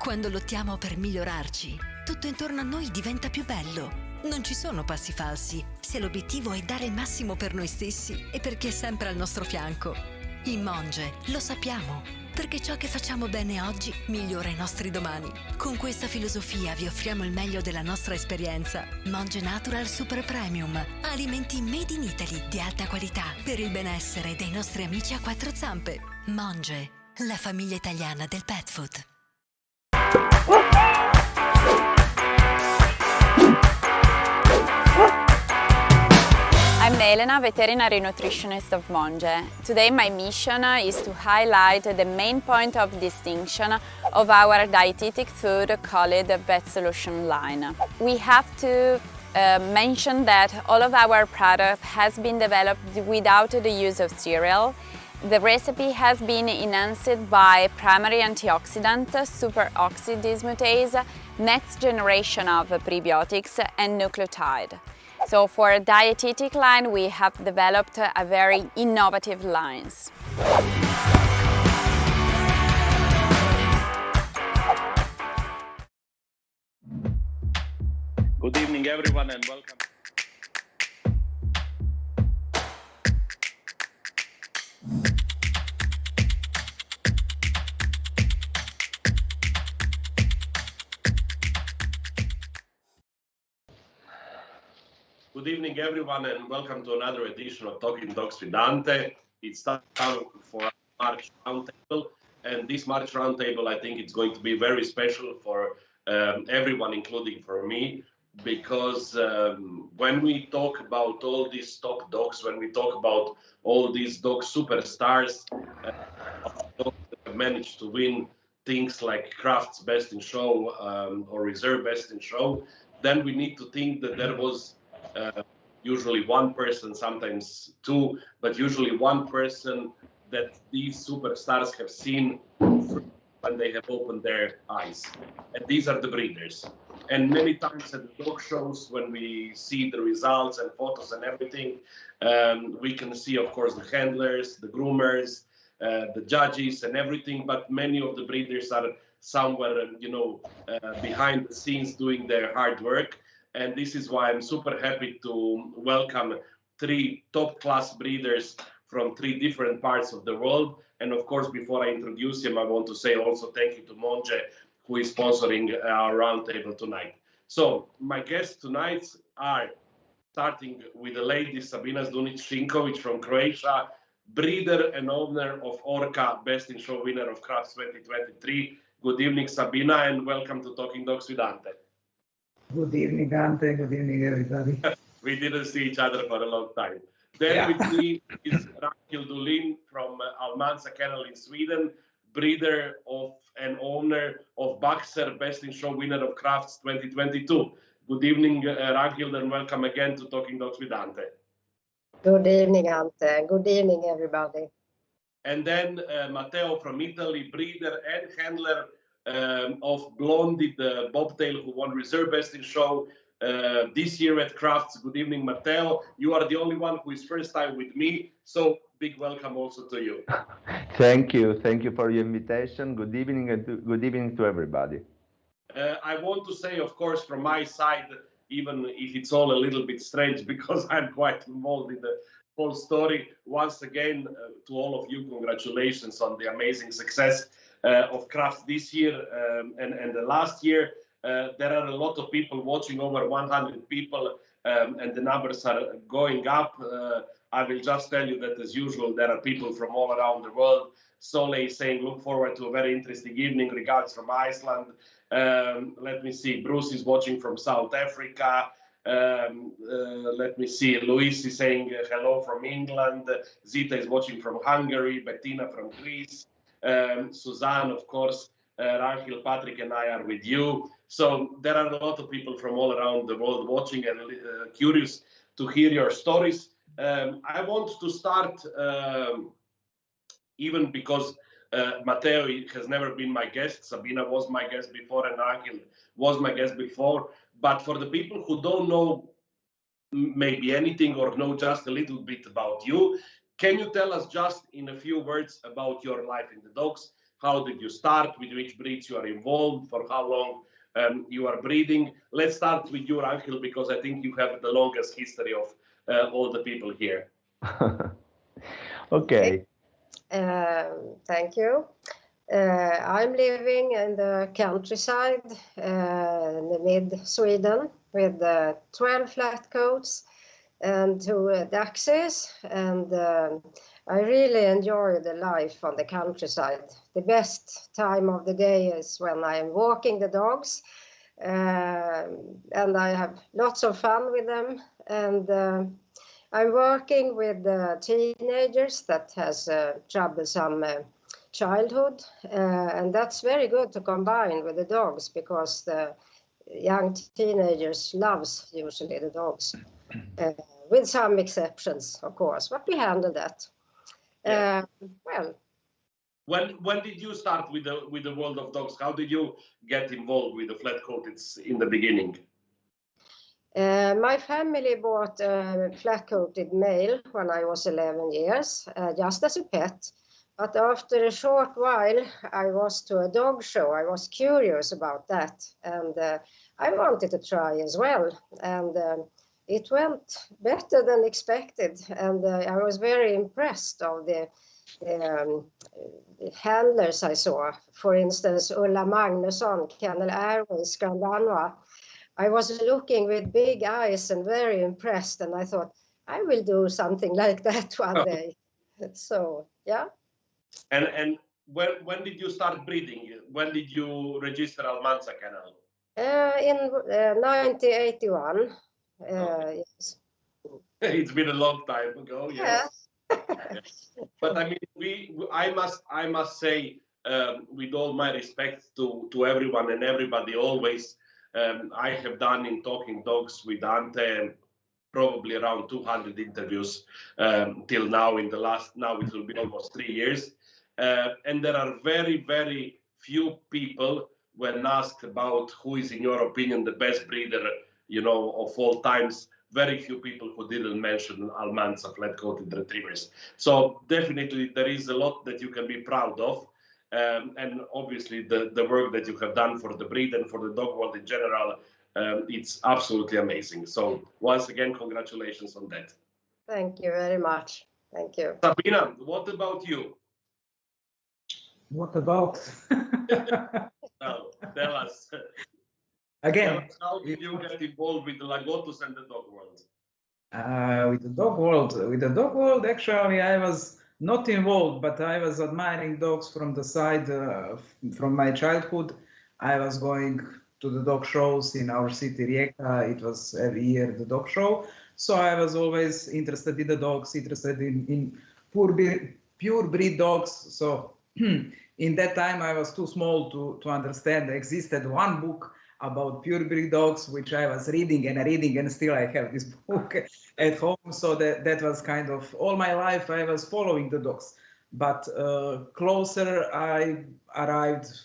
Quando lottiamo per migliorarci, tutto intorno a noi diventa più bello. Non ci sono passi falsi, se l'obiettivo è dare il massimo per noi stessi e per chi è sempre al nostro fianco. In Monge lo sappiamo, perché ciò che facciamo bene oggi migliora i nostri domani. Con questa filosofia vi offriamo il meglio della nostra esperienza. Monge Natural Super Premium, alimenti made in Italy di alta qualità per il benessere dei nostri amici a quattro zampe. Monge, la famiglia italiana del pet food. I'm Elena, veterinary nutritionist of Monge. Today my mission is to highlight the main point of distinction of our dietetic food called the Vet Solution line. We have to mention that all of our product has been developed without the use of cereal. The recipe has been enhanced by primary antioxidant, superoxy dismutase, next generation of prebiotics and nucleotide. So for a dietetic line, we have developed a very innovative lines. Good evening, everyone, and welcome. Good evening, everyone, and welcome to another edition of Talking Dogs with Ante. It's time for our March Roundtable, and this March Roundtable, I think it's going to be very special for everyone, including for me, because when we talk about all these top dogs, when we talk about all these dog superstars, dogs that have managed to win things like Kraft's Best in Show or Reserve Best in Show, then we need to think that there was usually one person, sometimes two, but usually one person that these superstars have seen when they have opened their eyes. And these are the breeders. And many times at the dog shows, when we see the results and photos and everything, we can see, of course, the handlers, the groomers, the judges and everything, but many of the breeders are somewhere, behind the scenes doing their hard work. And this is why I'm super happy to welcome three top-class breeders from three different parts of the world. And of course, before I introduce him, I want to say also thank you to Monje, who is sponsoring our roundtable tonight. So my guests tonight are, starting with the lady Sabina ZDUNIC from Croatia, breeder and owner of Orca, Best in Show winner of Crafts 2023. Good evening, Sabina, and welcome to Talking Dogs with Ante. Good evening, Ante. Good evening, everybody. We didn't see each other for a long time. Then with me is Ragnhild ULIN from Almanza Kennel in Sweden, breeder of and owner of Boxer, Best in Show winner of Crafts 2022. Good evening, Ragnhild, and welcome again to Talking Dogs with Ante. Good evening, Ante. Good evening, everybody. And then Matteo from Italy, breeder and handler of Blondie, the bobtail who won Reserve Best in Show this year at Crafts. Good evening, Matteo. You are the only one who is first time with me, so big welcome also to you. Thank you for your invitation. Good evening, and good evening to everybody. I want to say, of course, from my side, even if it's all a little bit strange, because I'm quite involved in the whole story. Once again, to all of you, congratulations on the amazing success of Crafts this year and the last year. There are a lot of people watching, over 100 people, and the numbers are going up. I will just tell you that, as usual, there are people from all around the world. Soleil is saying, look forward to a very interesting evening. Regards from Iceland. Let me see. Bruce is watching from South Africa. Let me see. Luis is saying hello from England. Zita is watching from Hungary. Bettina from Greece. Suzanne, of course. Ragnhild, Patrick, and I are with you. So there are a lot of people from all around the world watching and curious to hear your stories. I want to start, even because Matteo has never been my guest. Sabina was my guest before, and Ragnhild was my guest before. But for the people who don't know maybe anything or know just a little bit about you, can you tell us just in a few words about your life in the dogs? How did you start? With which breeds you are involved? For how long you are breeding? Let's start with you, Ragnhild, because I think you have the longest history of all the people here. Okay. Thank you. I'm living in the countryside in the mid-Sweden with 12 flat coats and 2 dachshunds, and I really enjoy the life on the countryside. The best time of the day is when I am walking the dogs, and I have lots of fun with them. And I'm working with teenagers that has troublesome childhood, and that's very good to combine with the dogs, because the young teenagers loves usually the dogs, with some exceptions, of course, but we handle that. Yeah. Well, when did you start with the world of dogs? How did you get involved with the flat coateds in the beginning? My family bought a flat-coated male when I was 11 years, just as a pet. But after a short while, I was to a dog show. I was curious about that, and I wanted to try as well. And it went better than expected, and I was very impressed of the handlers I saw. For instance, Ulla Magnusson, Kennel Airways, Grandanois. I was looking with big eyes and very impressed, and I thought, I will do something like that one day. So, yeah. And when did you start breeding? When did you register Almanza Kennel? In 1981. Okay. Yes. It's been a long time ago, yes. But I mean, I must say, with all my respect to everyone and everybody, always, I have done in Talking Dogs with Ante probably around 200 interviews till now. Now it will be almost 3 years, and there are very, very few people when asked about who is, in your opinion, the best breeder, of all times. Very few people who didn't mention Almanza flat-coated retrievers. So definitely there is a lot that you can be proud of. And obviously the work that you have done for the breed and for the dog world in general, it's absolutely amazing. So once again, congratulations on that. Thank you very much. Thank you. Sabina, what about you? What about? Now, tell us. Again, How did you get involved with the Lagotus and the dog world? with the dog world, actually, I was not involved, but I was admiring dogs from the side, from my childhood. I was going to the dog shows in our city, Rijeka. It was every year the dog show. So I was always interested in the dogs, interested in pure breed dogs. So in that time, I was too small to understand. There existed one book about pure breed dogs, which I was reading, and still I have this book at home. So that was kind of all my life I was following the dogs. But closer I arrived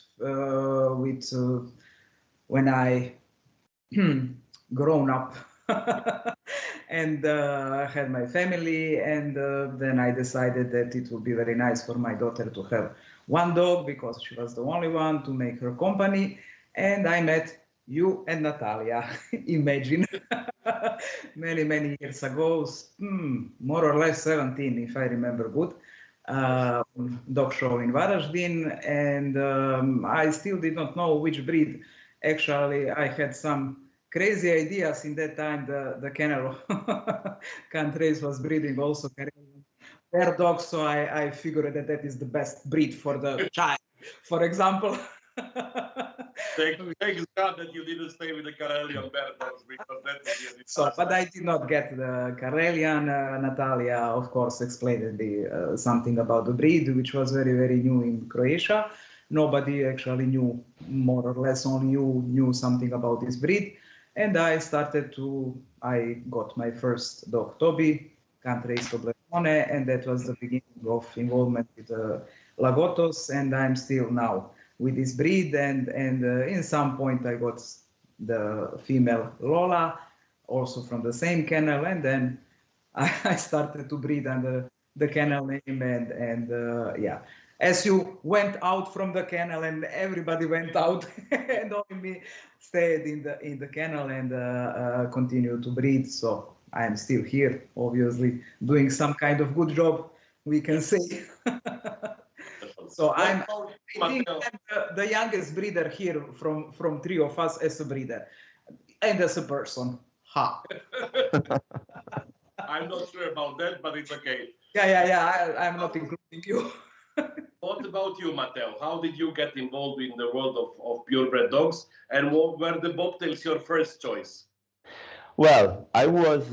when I grown up and had my family, and then I decided that it would be very nice for my daughter to have one dog because she was the only one to make her company. And I met you and Natalia, imagine, many years ago, more or less 17, if I remember good, dog show in Varaždin, and I still did not know which breed. Actually, I had some crazy ideas in that time. The kennel countries was breeding also their dogs, so I figured that is the best breed for the child, for example. Thanks God that you didn't stay with the Karelian bear dogs, because that would be a disaster. But I did not get the Karelian. Natalia, of course, explained something about the breed, which was very, very new in Croatia. Nobody actually knew, more or less only you knew something about this breed. And I got my first dog, Toby, country is Toblerone, and that was the beginning of involvement with Lagotos, and I'm still now with this breed, and in some point I got the female Lola, also from the same kennel, and then I started to breed under the kennel name, and yeah. As you went out from the kennel and everybody went out, and only me stayed in the kennel and continued to breed. So I am still here, obviously doing some kind of good job, we can say. So I think I'm the youngest breeder here from three of us as a breeder and as a person. Ha. I'm not sure about that, but it's okay. Yeah. I'm not including you. What about you, Matteo? How did you get involved in the world of purebred dogs, and were the bobtails your first choice? Well, I was,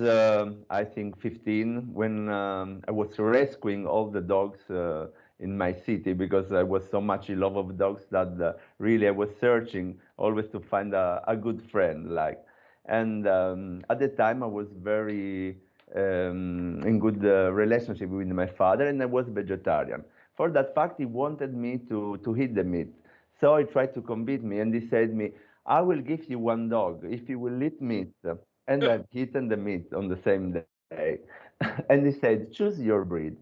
I think, 15 when I was rescuing all the dogs in my city, because I was so much in love of dogs that really I was searching always to find a good friend. And at the time I was very in good relationship with my father, and I was vegetarian. For that fact, he wanted me to eat the meat. So he tried to convince me, and he said me, I will give you one dog if you will eat meat. And I've eaten the meat on the same day. And he said, choose your breed.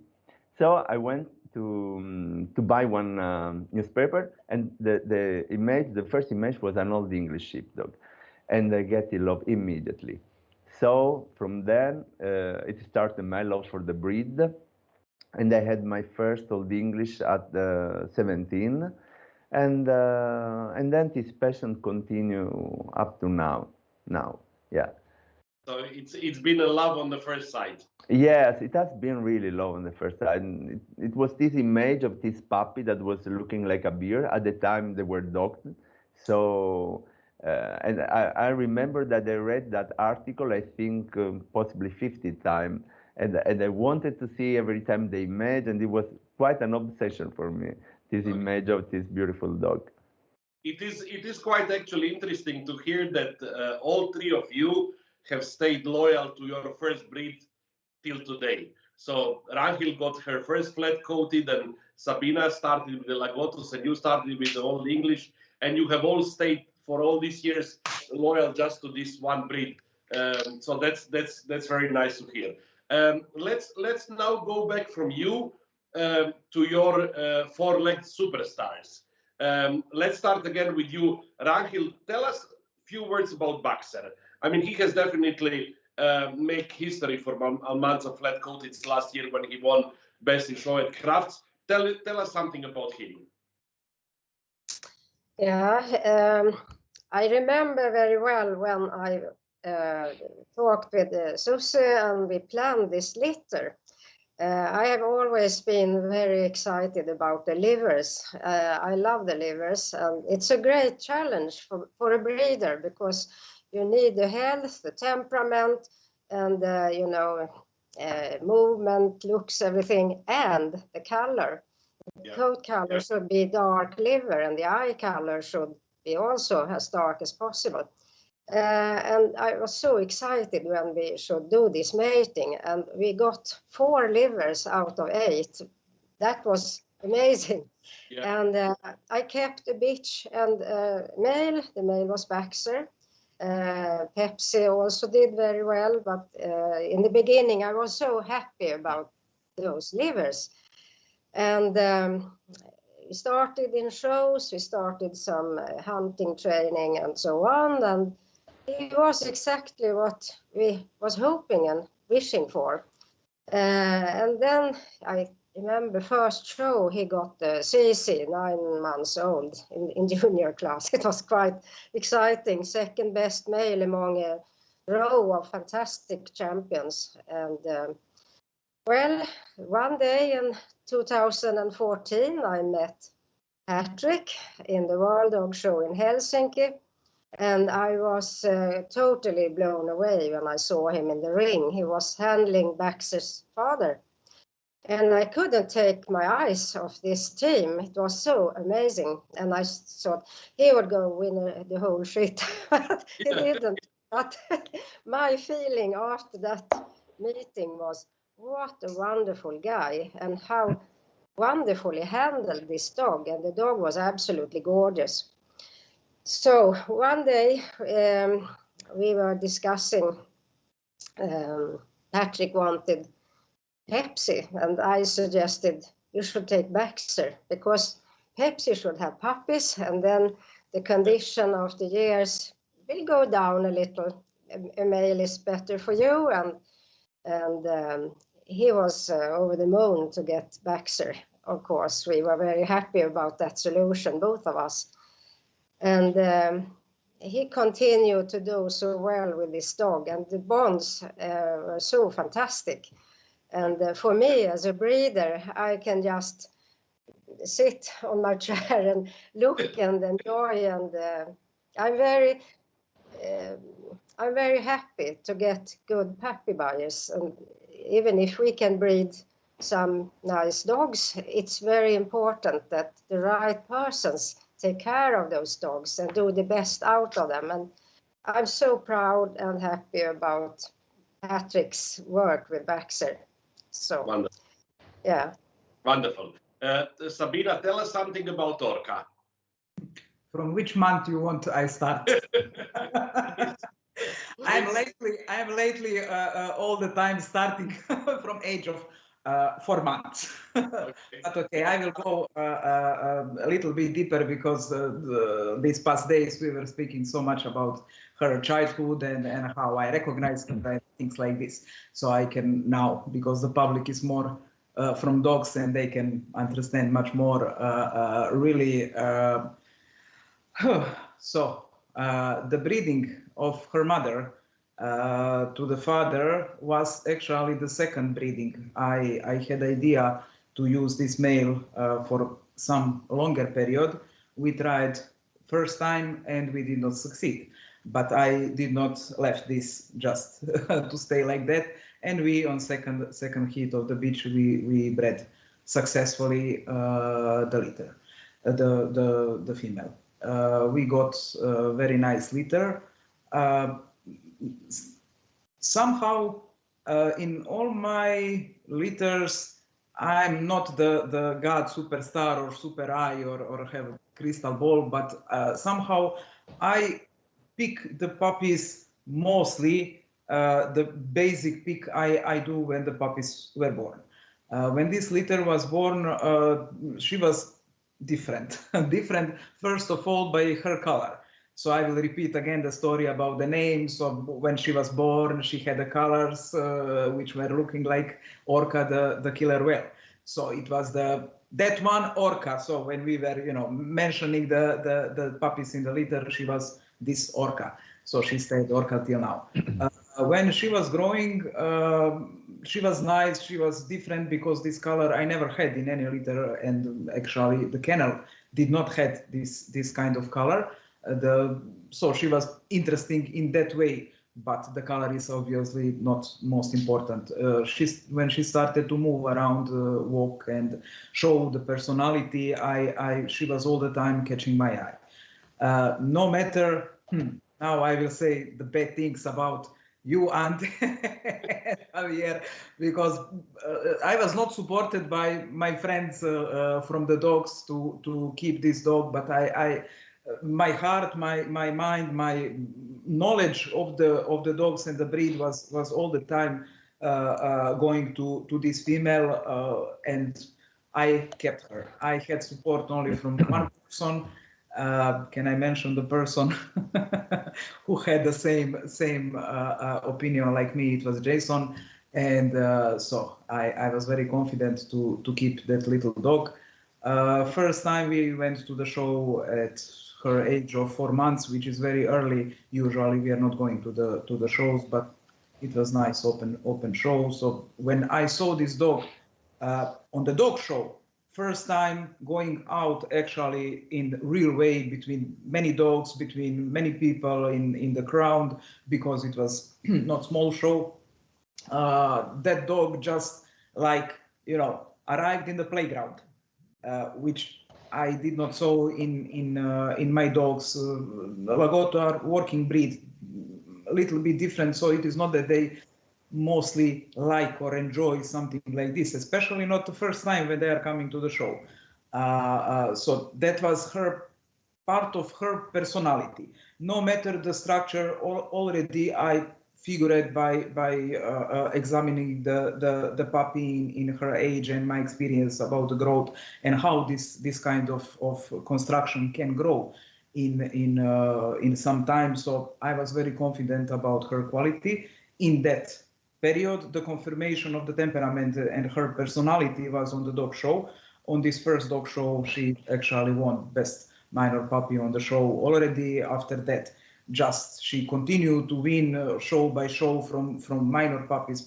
So I went to buy one newspaper, and the first image was an old English sheepdog, and I get in love immediately. So from then it started my love for the breed, and I had my first Old English at 17, and then this passion continue up to now. now. Yeah. So it's been a love on the first sight. Yes, it has been really low on the first side. And it was this image of this puppy that was looking like a bear. At the time, they were dogged. So, and I remember that I read that article, I think possibly 50 times. And I wanted to see every time the image, and it was quite an obsession for me, this image of this beautiful dog. It is quite actually interesting to hear that all three of you have stayed loyal to your first breed till today. So Ragnhild got her first flat coated, and Sabina started with the Lagotus, and you started with the Old English, and you have all stayed for all these years loyal just to this one breed. So that's very nice to hear. Let's now go back from you to your four-legged superstars. Let's start again with you, Ragnhild. Tell us a few words about Baxter. I mean, he has definitely make history for Almanza Flat Coateds last year when he won Best in Show at Crafts. Tell us something about him. Yeah, I remember very well when I talked with Susie and we planned this litter. I have always been very excited about the livers. I love the livers, and it's a great challenge for a breeder because you need the health, the temperament, and movement, looks, everything, and the color. The coat color should be dark liver, and the eye color should be also as dark as possible. And I was so excited when we should do this mating, and we got 4 livers out of 8. That was amazing. Yeah. And I kept a bitch and male. The male was Baxter. Pepsi also did very well, but in the beginning I was so happy about those livers. And we started in shows, we started some hunting training and so on, and it was exactly what we was hoping and wishing for. And then I remember first show he got the CC, 9 months old, in junior class. It was quite exciting, second best male among a row of fantastic champions. And well, one day in 2014 I met Patrick in the World Dog Show in Helsinki. And I was totally blown away when I saw him in the ring. He was handling Baxter's father. And I couldn't take my eyes off this team. It was so amazing. And I thought he would go win the whole shit. But he didn't. But my feeling after that meeting was, what a wonderful guy. And how wonderfully handled this dog. And the dog was absolutely gorgeous. So one day we were discussing, Patrick wanted Pepsi, and I suggested you should take Baxter because Pepsi should have puppies, and then the condition of the years will go down a little. A male is better for you, and he was over the moon to get Baxter. Of course, we were very happy about that solution, both of us. And he continued to do so well with this dog, and the bonds were so fantastic. And for me as a breeder, I can just sit on my chair and look and enjoy. And I'm very happy to get good puppy buyers. And even if we can breed some nice dogs, it's very important that the right persons take care of those dogs and do the best out of them. And I'm so proud and happy about Patrick's work with Baxter. So, wonderful. Yeah. Wonderful. Sabina, tell us something about Orca. From which month you want I start? I'm lately all the time starting from age of 4 months. Okay. But okay, I will go a little bit deeper because these past days we were speaking so much about her childhood and how I recognize things like this. So I can now, because the public is more from dogs and they can understand much more really. So the breeding of her mother to the father was actually the second breeding. I had idea to use this male for some longer period. We tried first time and we did not succeed. But I did not left this just to stay like that. And we on second heat of the beach we bred successfully the litter, the female. We got a very nice litter. Somehow in all my litters, I'm not the god superstar or super eye or have a crystal ball, but somehow I pick the puppies mostly the basic pick I do when the puppies were born. When this litter was born, she was different. Different, first of all, by her color. So I will repeat again the story about the name. So when she was born, she had the colors which were looking like Orca, the killer whale. So it was that one Orca. So when we were, mentioning the puppies in the litter, she was this Orca. So she stayed Orca till now. When she was growing, she was nice. She was different because this color I never had in any litter, and actually the kennel did not have this kind of color. So she was interesting in that way, but the color is obviously not most important. When she started to move around, walk and show the personality, she was all the time catching my eye. No matter, now I will say the bad things about you, Ante, Javier, because I was not supported by my friends from the dogs to keep this dog, but my heart, my mind, my knowledge of the dogs and the breed was all the time going to this female, and I kept her. I had support only from one person. Can I mention the person who had the same opinion like me? It was Jason, and so I was very confident to keep that little dog. First time we went to the show at her age of 4 months, which is very early. Usually we are not going to the shows, but it was nice open show. So when I saw this dog on the dog show, first time going out actually in real way between many dogs, between many people in the crowd, because it was not small show. That dog just arrived in the playground, which I did not saw in my dogs. Lagotto are working breed, a little bit different, so it is not that they mostly like or enjoy something like this, especially not the first time when they are coming to the show. So that was part of her personality. No matter the structure, already I figured by examining the puppy in her age and my experience about the growth and how this kind of construction can grow in some time. So I was very confident about her quality. In that period, the confirmation of the temperament and her personality was on the dog show. On this first dog show, she actually won best minor puppy on the show. Already after that, she continued to win show by show from minor puppies,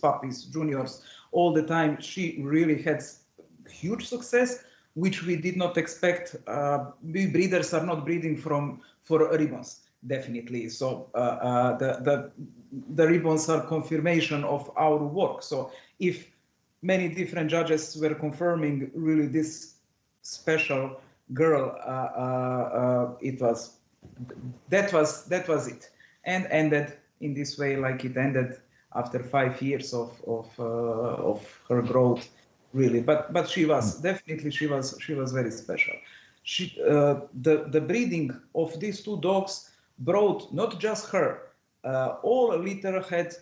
juniors, all the time. She really had huge success, which we did not expect. We breeders are not breeding for ribbons, definitely. So the ribbons are confirmation of our work. So if many different judges were confirming really this special girl, that was it, and ended in this way, like it ended after 5 years of her growth, really. But she was definitely she was very special. The breeding of these two dogs brought not just her. All litter had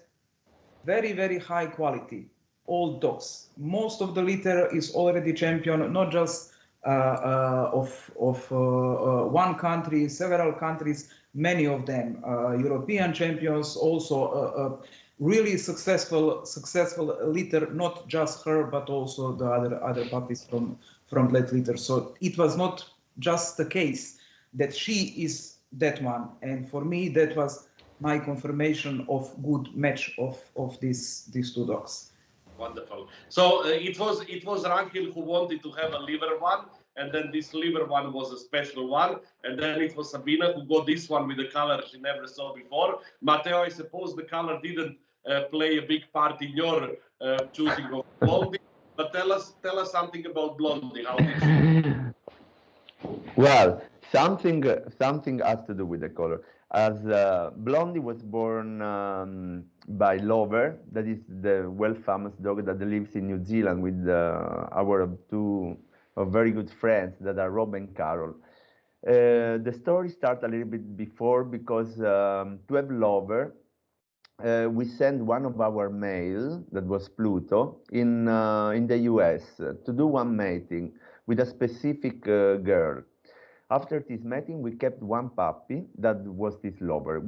very, very high quality. All dogs. Most of the litter is already champion, not just of one country, several countries, many of them European champions, also really successful litter, not just her, but also the other puppies from that litter. So it was not just the case that she is that one. And for me, that was my confirmation of good match of these two dogs. Wonderful. So it was Ragnhild who wanted to have a liver one, and then this liver one was a special one, and then it was Sabina who got this one with the color she never saw before. Matteo, I suppose the color didn't play a big part in your choosing of Blondie, but tell us something about Blondie. How did she? Well, something has to do with the color. As Blondie was born by Lover, that is the well-famous dog that lives in New Zealand with our two very good friends that are Rob and Carol. The story starts a little bit before because to have Lover, we sent one of our male, that was Pluto, in the US to do one mating with a specific girl. After this mating, we kept one puppy that was this Lover.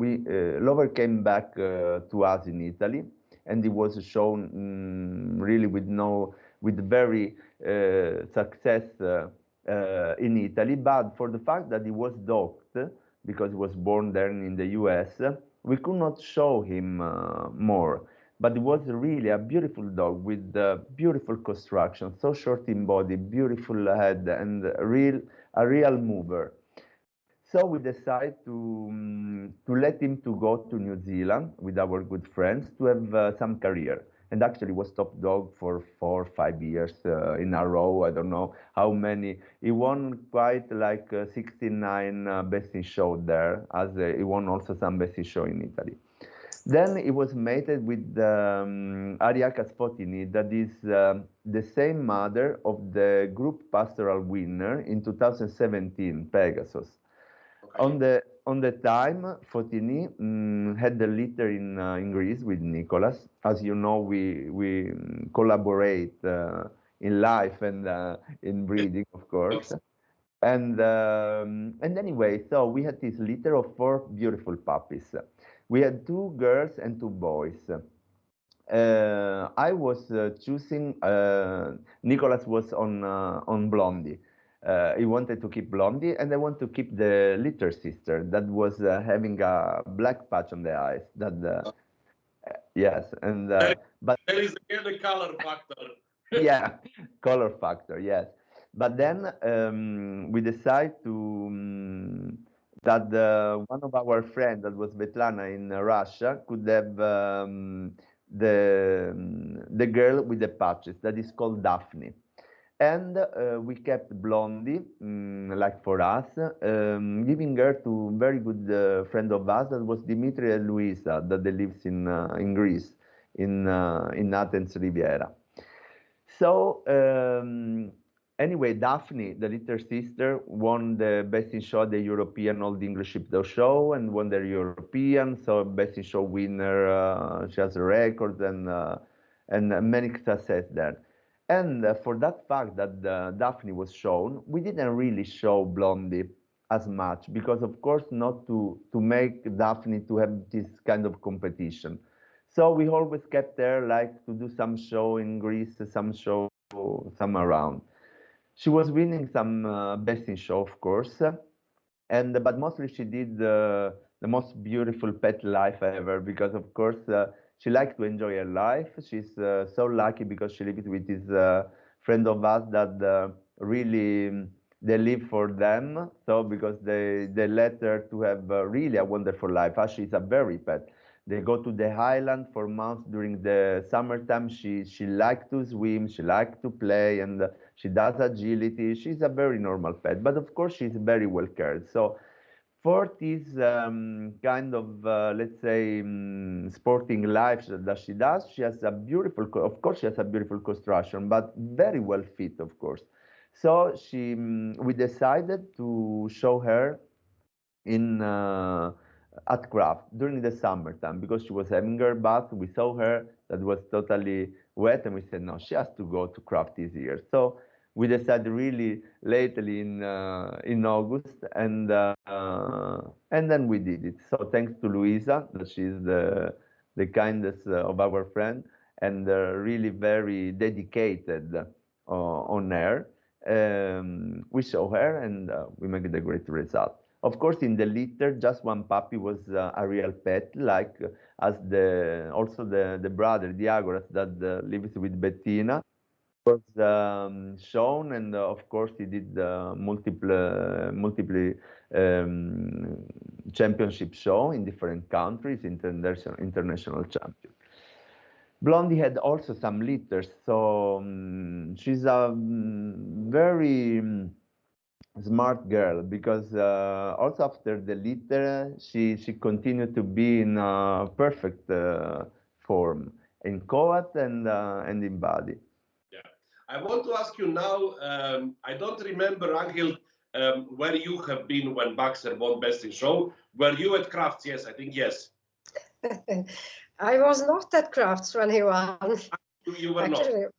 Lover came back to us in Italy, and he was shown really with very success in Italy. But for the fact that he was docked, because he was born there in the US, we could not show him more. But it was really a beautiful dog with beautiful construction, so short in body, beautiful head, and a real mover. So we decided to let him to go to New Zealand with our good friends to have some career. And actually was top dog for 4 or 5 years in a row. I don't know how many. He won quite like 69 best in show there, as he won also some best in show in Italy. Then he was mated with Ariaka Spotini, that is the same mother of the group pastoral winner in 2017, Pegasus. Okay. On the time, Fotini had the litter in Greece with Nicholas. As you know, we collaborate in life and in breeding, of course. And anyway, so we had this litter of 4 beautiful puppies. We had 2 girls and 2 boys. I was choosing. Nicholas was on Blondie. He wanted to keep Blondie, and I want to keep the litter sister that was having a black patch on the eyes. That yes, and but there is again the color factor. Yeah, color factor. Yes, but then we decided to that one of our friends that was Svetlana in Russia could have the girl with the patches that is called Daphne. And we kept Blondie, like for us, giving her to a very good friend of us that was Dimitri and Luisa, that they lives in Greece, in Athens Riviera. So anyway, Daphne, the little sister, won the Best in Show, the European Old English Sheepdog Show, and won the European. So Best in Show winner, she has a record and many success there. And for that fact that Daphne was shown, we didn't really show Blondie as much because, of course, not to make Daphne to have this kind of competition. So we always kept her like to do some show in Greece, some show, some around. She was winning some Best in Show, of course, but mostly she did the most beautiful pet life ever because, of course, she likes to enjoy her life. She's so lucky because she lives with this friend of us that really they live for them. So because they let her to have really a wonderful life. Actually, it's a very pet. They go to the island for months during the summertime. She likes to swim. She likes to play, and she does agility. She's a very normal pet, but of course she's very well cared. So for this kind of, let's say, sporting life that she does, she has a beautiful, of course, she has a beautiful construction, but very well fit, of course. So we decided to show her in at craft during the summertime because she was having her bath. We saw her that was totally wet, and we said, no, she has to go to craft this year. So we decided really lately in August, and then we did it. So thanks to Luisa, that she's the kindest of our friend, and really very dedicated on her. We show her, and we make the great result. Of course, in the litter, just one puppy was a real pet, like as also the brother, Diagoras, that lives with Bettina, was shown, and of course he did multiple championship show in different countries, international champion. Blondie had also some litters, so she's a very smart girl, because also after the litter she continued to be in perfect form in coat and in body. Yeah, I want to ask you now. I don't remember, Ragnhild, where you have been when Baxter won Best in Show. Were you at Crafts? Yes, I think yes. I was not at Crafts when he won. You were Actually, not.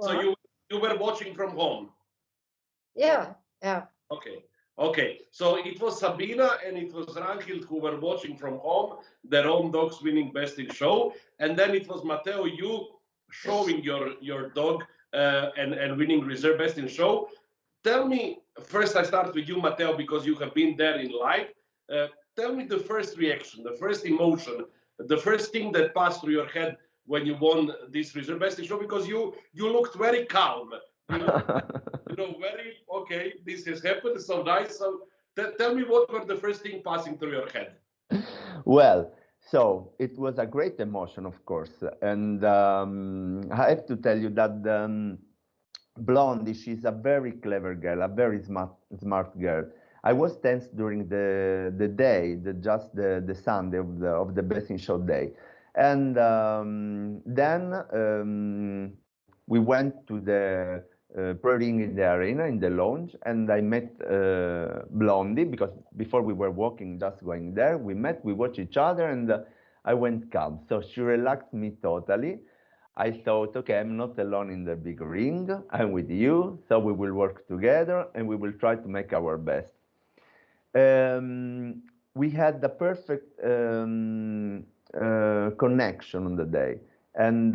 So you were watching from home. Yeah. Okay. So it was Sabina and it was Ragnhild who were watching from home, their own dogs winning Best in Show, and then it was Matteo, you showing your dog and winning Reserve Best in Show. Tell me, first I start with you, Matteo, because you have been there in live. Tell me the first reaction, the first emotion, the first thing that passed through your head when you won this Reserve Best in Show, because you looked very calm. Very, okay, this has happened, so nice. So tell me, what were the first thing passing through your head? Well, so it was a great emotion, of course. And I have to tell you that Blondie, she's a very clever girl, a very smart girl. I was tense during the day, the Sunday of the Best in Show day. And then we went to the pre-ring in the arena, in the lounge, and I met Blondie, because before we were walking, just going there, we watched each other, and I went calm. So she relaxed me totally. I thought, okay, I'm not alone in the big ring, I'm with you, so we will work together and we will try to make our best. We had the perfect connection on the day. And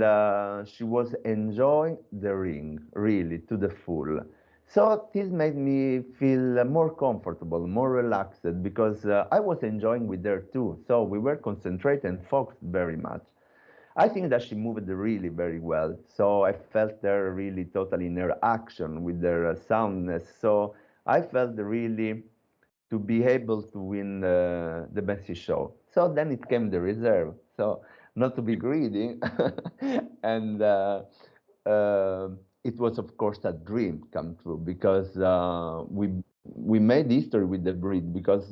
she was enjoying the ring, really, to the full. So this made me feel more comfortable, more relaxed, because I was enjoying with her too. So we were concentrated and focused very much. I think that she moved really very well. So I felt her really totally in her action, with her soundness. So I felt really to be able to win the Best Show. So then it came the reserve. So not to be greedy, and it was of course a dream come true, because we made history with the breed, because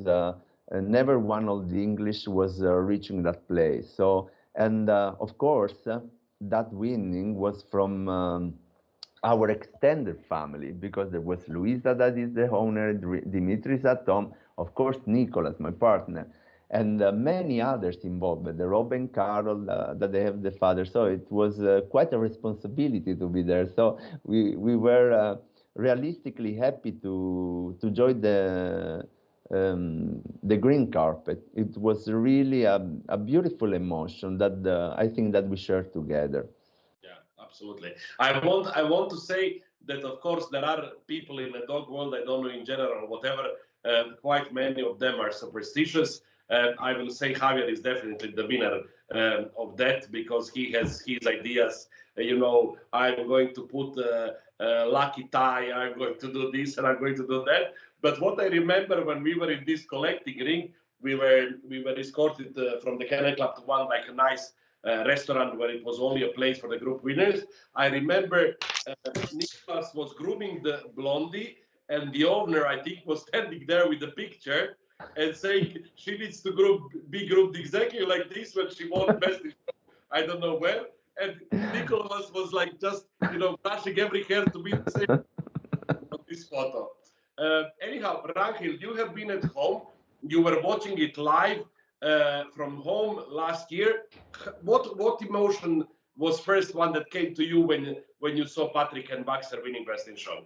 never one of the English was reaching that place. So and of course that winning was from our extended family, because there was Luisa, that is the owner, Dimitris at home, of course Nicholas, my partner, and many others involved, the Rob and Carol, that they have the father. So it was quite a responsibility to be there. So we were realistically happy to join the green carpet. It was really a beautiful emotion that I think that we shared together. Yeah, absolutely. I want to say that, of course, there are people in the dog world, I don't know, in general, whatever, quite many of them are superstitious. I will say Javier is definitely the winner of that, because he has his ideas. I'm going to put a lucky tie, I'm going to do this, and I'm going to do that. But what I remember when we were in this collecting ring, we were escorted from the Kennel Club to one like a nice restaurant where it was only a place for the group winners. I remember Nicholas was grooming the Blondie, and the owner, I think, was standing there with the picture and saying she needs to be grouped exactly like this when she won Best in Show, I don't know where. And Nicholas was like just, brushing every hair to be the same on this photo. Anyhow, Ragnhild, you have been at home. You were watching it live from home last year. What emotion was first one that came to you when you saw Patrick and Baxter winning Best in Show?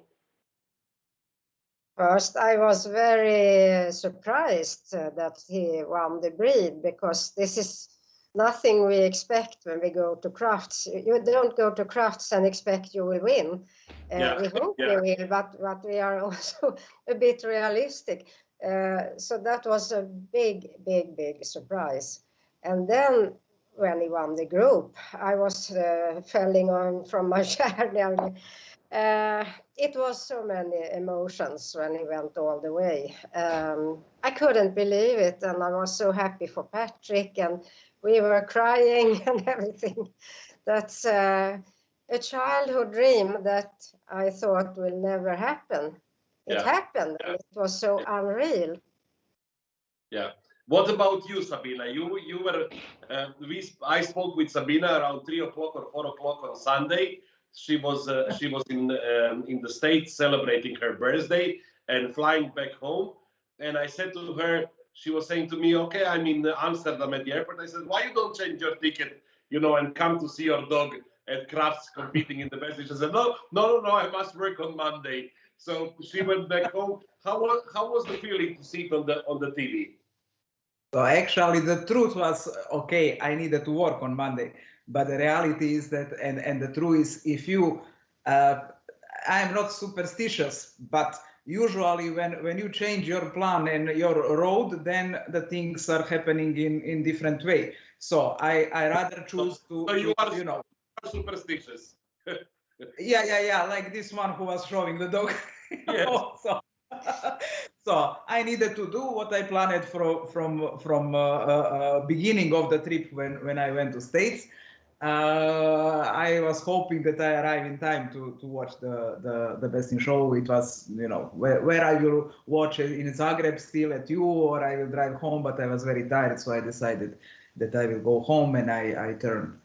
First, I was very surprised that he won the breed, because this is nothing we expect when we go to Crafts. You don't go to Crafts and expect you will win. We hope we will, but we are also a bit realistic. So that was a big surprise. And then when he won the group, I was falling on from my chair nearly. It was so many emotions when he went all the way. I couldn't believe it, and I was so happy for Patrick, and we were crying and everything. That's a childhood dream that I thought will never happen. It happened, and it was so unreal. Yeah. What about you, Sabina? You were. I spoke with Sabina around 3 o'clock or 4 o'clock on Sunday. She was in the States celebrating her birthday and flying back home. And I said to her, she was saying to me, "Okay, I'm in Amsterdam at the airport." I said, "Why you don't change your ticket, and come to see your dog at crafts competing in the best?" She said, "No, I must work on Monday." So she went back home. How was the feeling to see it on the TV? So actually the truth was, okay, I needed to work on Monday, but the reality is that, and the truth is, if you, I'm not superstitious, but usually when you change your plan and your road, then the things are happening in different way. So I rather choose to, so you are superstitious. yeah, like this one who was showing the dog. Yes. So I needed to do what I planned from beginning of the trip when I went to States. I was hoping that I arrive in time to watch the Best in Show. It was, where I will watch it in Zagreb still at you, or I will drive home, but I was very tired, so I decided that I will go home, and I turned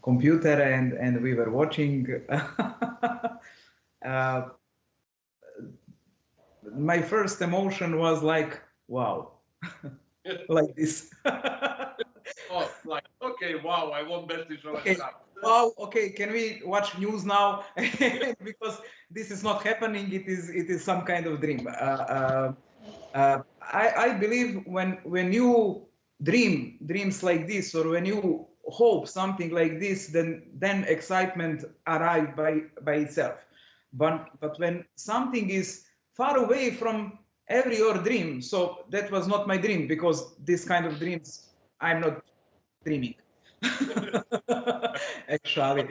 computer and we were watching. My first emotion was like, wow, like this. Oh, like, okay, wow, I won Best in Show. Okay. Wow, okay, can we watch news now? Because this is not happening. It is some kind of dream. I believe when you dreams like this, or when you hope something like this, then excitement arrives by itself. But when something is far away from every your dream, so that was not my dream, because this kind of dreams I'm not dreaming. Actually,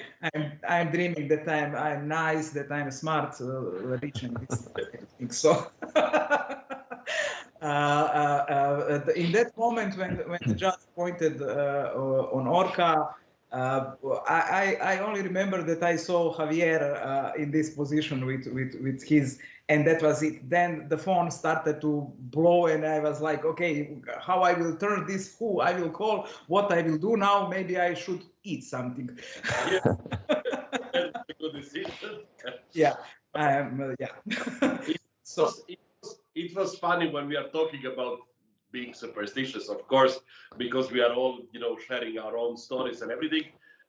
I'm dreaming that I'm nice, that I'm smart, rich, and this thing. So in that moment when the judge pointed on Orca, I only remember that I saw Javier in this position with his, and that was it. Then the phone started to blow, and I was like, okay, how I will turn this, who I will call, what I will do now, maybe I should eat something. Yeah. That's a good decision. Yeah. So it was funny when we are talking about being superstitious, of course, because we are all, sharing our own stories and everything.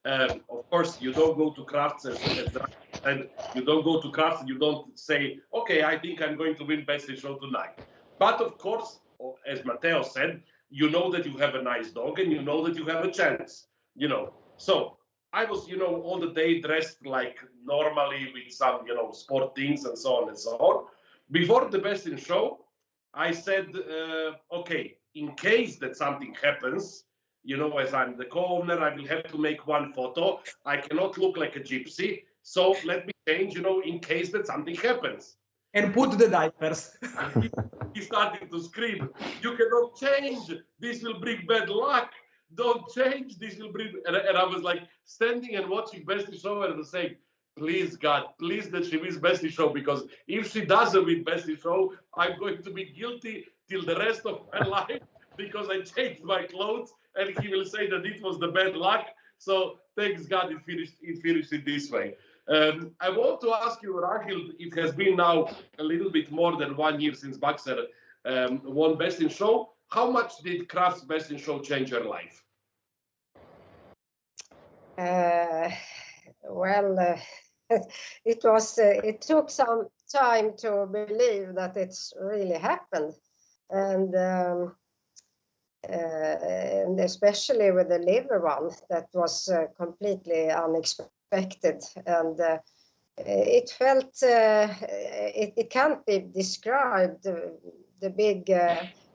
Of course, you don't go to crafts and you don't go to crafts and you don't say, okay, I think I'm going to win Best in Show tonight. But of course, as Matteo said, you know that you have a nice dog and you know that you have a chance, So I was, all the day dressed like normally with some, sport things and so on and so on. Before the Best in Show, I said, okay, in case that something happens, as I'm the co-owner, I will have to make one photo. I cannot look like a gypsy. So let me change, in case that something happens. And put the diapers. He started to scream, you cannot change. This will bring bad luck. Don't change. This will bring... And I was like standing and watching Best in Show and I was saying, please, God, please that she wins Best in Show, because if she doesn't win Best in Show, I'm going to be guilty till the rest of my life because I changed my clothes, and he will say that it was the bad luck. So thanks God it finished in this way. I want to ask you, Ragnhild, it has been now a little bit more than 1 year since Baxter won Best in Show. How much did Kraft's Best in Show change your life? Well, it took some time to believe that it's really happened, and especially with the liver one, that was completely unexpected. And it felt, it can't be described, the big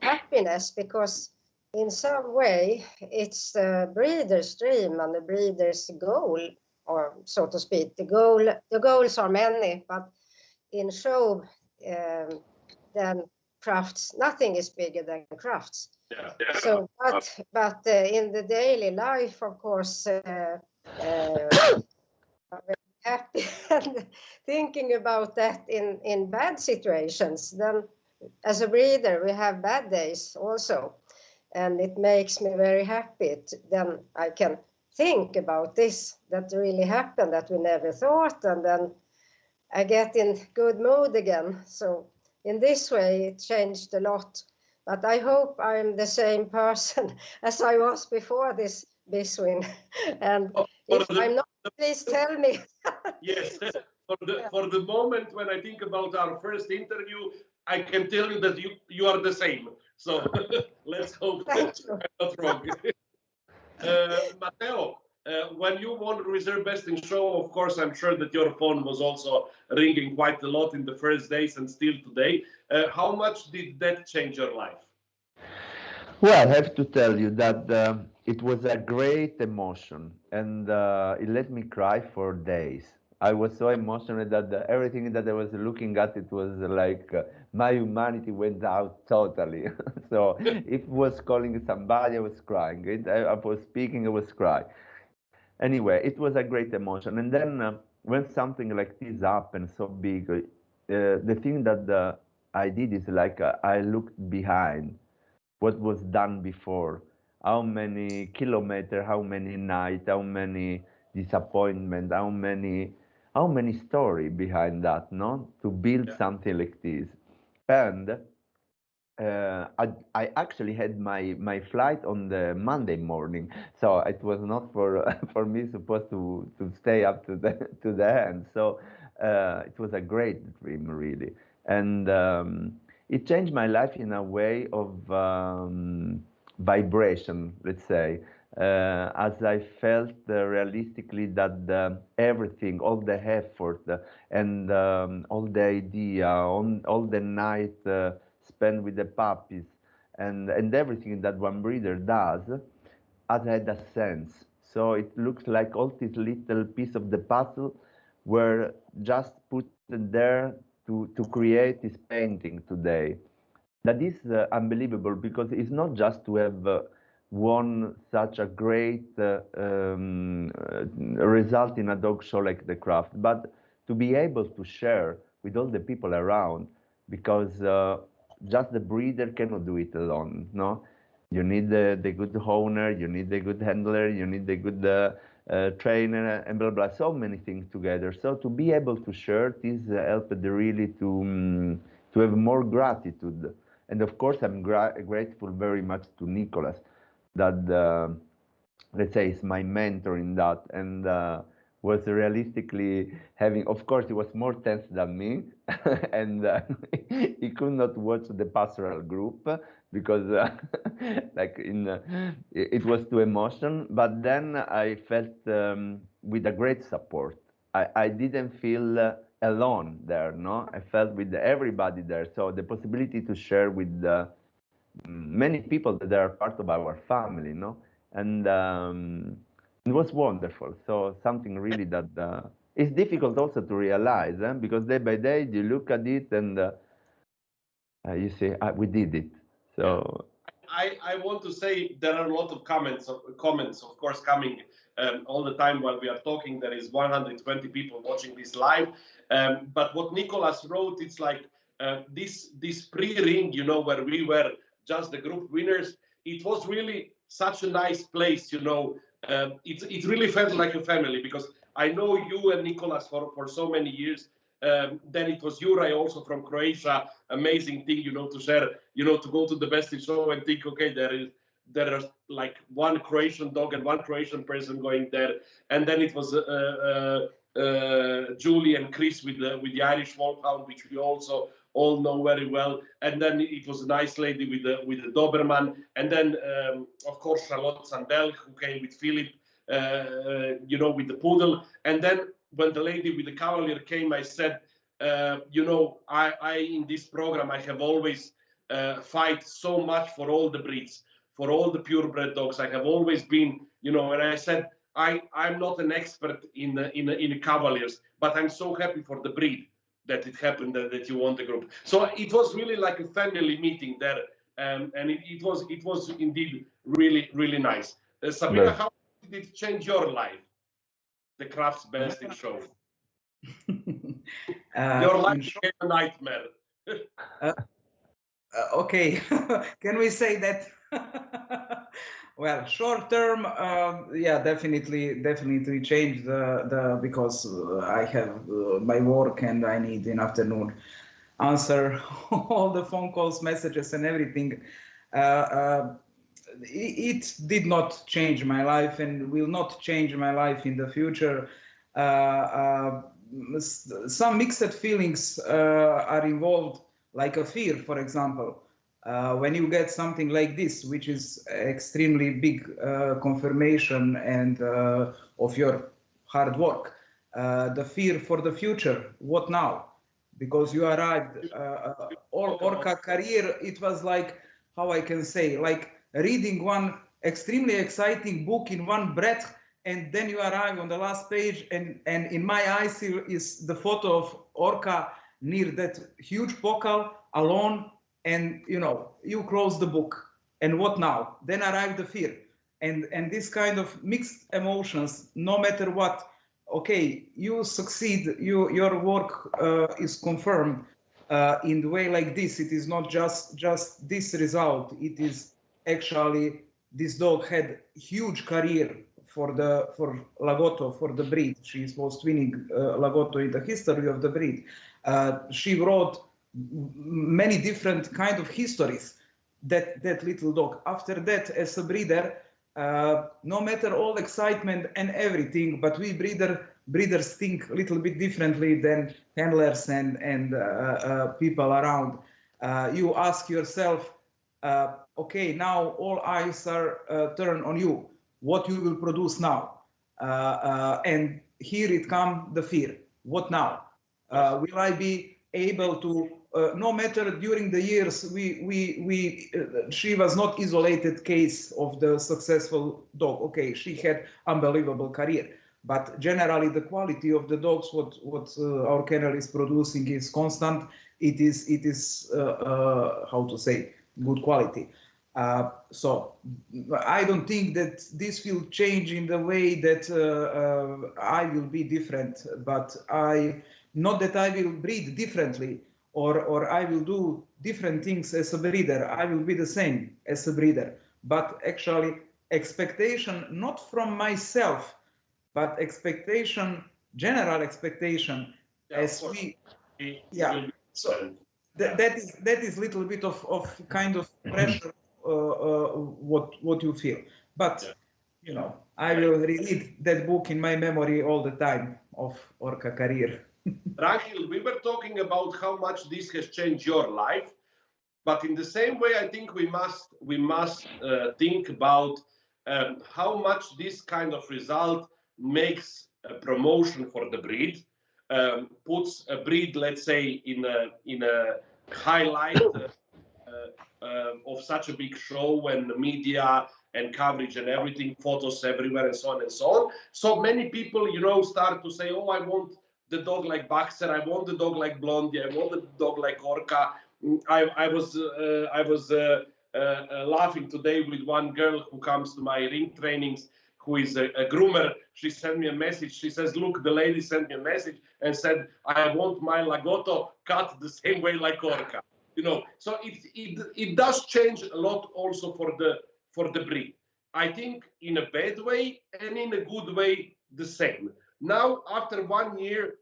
happiness, because in some way it's the breeder's dream and the breeder's goal, or so to speak. The goals are many, but in show, then crafts, nothing is bigger than crafts. Yeah. So, but in the daily life, of course, I'm very happy and thinking about that in bad situations. Then, as a breeder, we have bad days also, and it makes me very happy. Then I can think about this that really happened that we never thought, and then I get in good mood again. So in this way, it changed a lot. But I hope I'm the same person as I was before this Biswin. And if I'm not, please tell me. Yes, for the moment when I think about our first interview, I can tell you that you are the same. So let's hope that I'm not wrong. Matteo, when you won Reserve Best in Show, of course, I'm sure that your phone was also ringing quite a lot in the first days and still today. How much did that change your life? Well, I have to tell you that it was a great emotion, and it let me cry for days. I was so emotional that everything that I was looking at, it was like my humanity went out totally. So if I was calling somebody, I was crying. If I was speaking, I was crying. Anyway, it was a great emotion. And then when something like this happened so big, the thing that I did is like I looked behind what was done before, how many kilometers, how many nights, how many disappointments, how many story behind that, no? To build something like this. And I actually had my flight on the Monday morning, so it was not for me supposed to stay up to the end. So it was a great dream, really, and it changed my life in a way of vibration, let's say, as I felt realistically that everything, all the effort and all the idea, all the night spent with the puppies and everything that one breeder does has had a sense. So it looks like all these little piece of the puzzle were just put there to create this painting today. That is unbelievable, because it's not just to have won such a great result in a dog show like the craft, but to be able to share with all the people around, because just the breeder cannot do it alone, no? You need the good owner, you need the good handler, you need the good trainer, and blah, blah, so many things together. So to be able to share this helped really to have more gratitude. And of course, I'm grateful very much to Nicholas, that, let's say, is my mentor in that, and was realistically having, of course, he was more tense than me, and he could not watch the pastoral group because like it was too emotional. But then I felt with a great support. I didn't feel alone there, no? I felt with everybody there. So the possibility to share with many people that are part of our family, no? And it was wonderful. So something really that is difficult also to realize, because day by day you look at it and you say, we did it. So I want to say there are a lot of comments, of course, coming all the time while we are talking. There is 120 people watching this live. But what Nicholas wrote, it's like this pre-ring, you know, where we were just the group winners. It was really such a nice place, you know. It really felt like a family, because I know you and Nicholas for so many years. Then it was Juraj also from Croatia. Amazing thing, you know, to share, you know, to go to the best in show and think, okay, there are like one Croatian dog and one Croatian person going there. And then it was Julie and Chris with the Irish Wolfhound, which we also all know very well. And then it was a nice lady with the Doberman. And then, of course, Charlotte Sandel, who came with Philip, you know, with the poodle. And then when the lady with the Cavalier came, I said, you know, I in this program, I have always fight so much for all the breeds, for all the purebred dogs. I have always been, you know, and I said, I'm not an expert in Cavaliers, but I'm so happy for the breed that it happened that you won the group. So it was really like a family meeting there, and it was indeed really nice. Sabina, how did it change your life? The Crafts Besting show. Your life became a nightmare. Okay, can we say that? Well, short term, yeah, definitely changed because I have my work and I need in afternoon answer all the phone calls, messages, and everything. It did not change my life and will not change my life in the future. Some mixed feelings are involved, like a fear, for example. When you get something like this, which is extremely big confirmation and of your hard work, the fear for the future, what now? Because you arrived, Orca career, it was like, how I can say, like reading one extremely exciting book in one breath, and then you arrive on the last page, and in my eyes is the photo of Orca near that huge bocal alone, and you know, you close the book, and what now? Then arrived the fear, and this kind of mixed emotions, no matter what. Okay, you succeed, your work is confirmed in the way like this. It is not just this result, it is actually this dog had huge career for Lagotto, for the breed. She was winning Lagotto in the history of the breed. She wrote many different kind of histories, that little dog. After that, as a breeder, no matter all excitement and everything, but we breeders think a little bit differently than handlers and people around. You ask yourself, okay, now all eyes are turned on you. What you will produce now? And here it comes the fear. What now? Will I be able to? No matter during the years, she was not isolated case of the successful dog. Okay, she had unbelievable career, but generally the quality of the dogs, what our kennel is producing is constant. It is how to say, good quality. So I don't think that this will change in the way that I will be different, but not that I will breed differently, or I will do different things as a breeder. I will be the same as a breeder, but actually expectation, not from myself, but expectation, general expectation, as we, yeah. So that is little bit of kind of pressure, what you feel. But you know, I will read that book in my memory all the time of Orca career. Ragnhild, we were talking about how much this has changed your life, but in the same way, I think we must think about how much this kind of result makes a promotion for the breed, puts a breed, let's say, in a highlight of such a big show, and the media and coverage and everything, photos everywhere, and so on and so on. So many people, you know, start to say, oh, I want the dog like Boxer, I want the dog like Blondie, I want the dog like Orca. I was laughing today with one girl who comes to my ring trainings, who is a groomer. She sent me a message. She says, look, the lady sent me a message and said, I want my Lagotto cut the same way like Orca. You know, so it does change a lot also for the breed. I think in a bad way and in a good way the same. Now, after 1 year,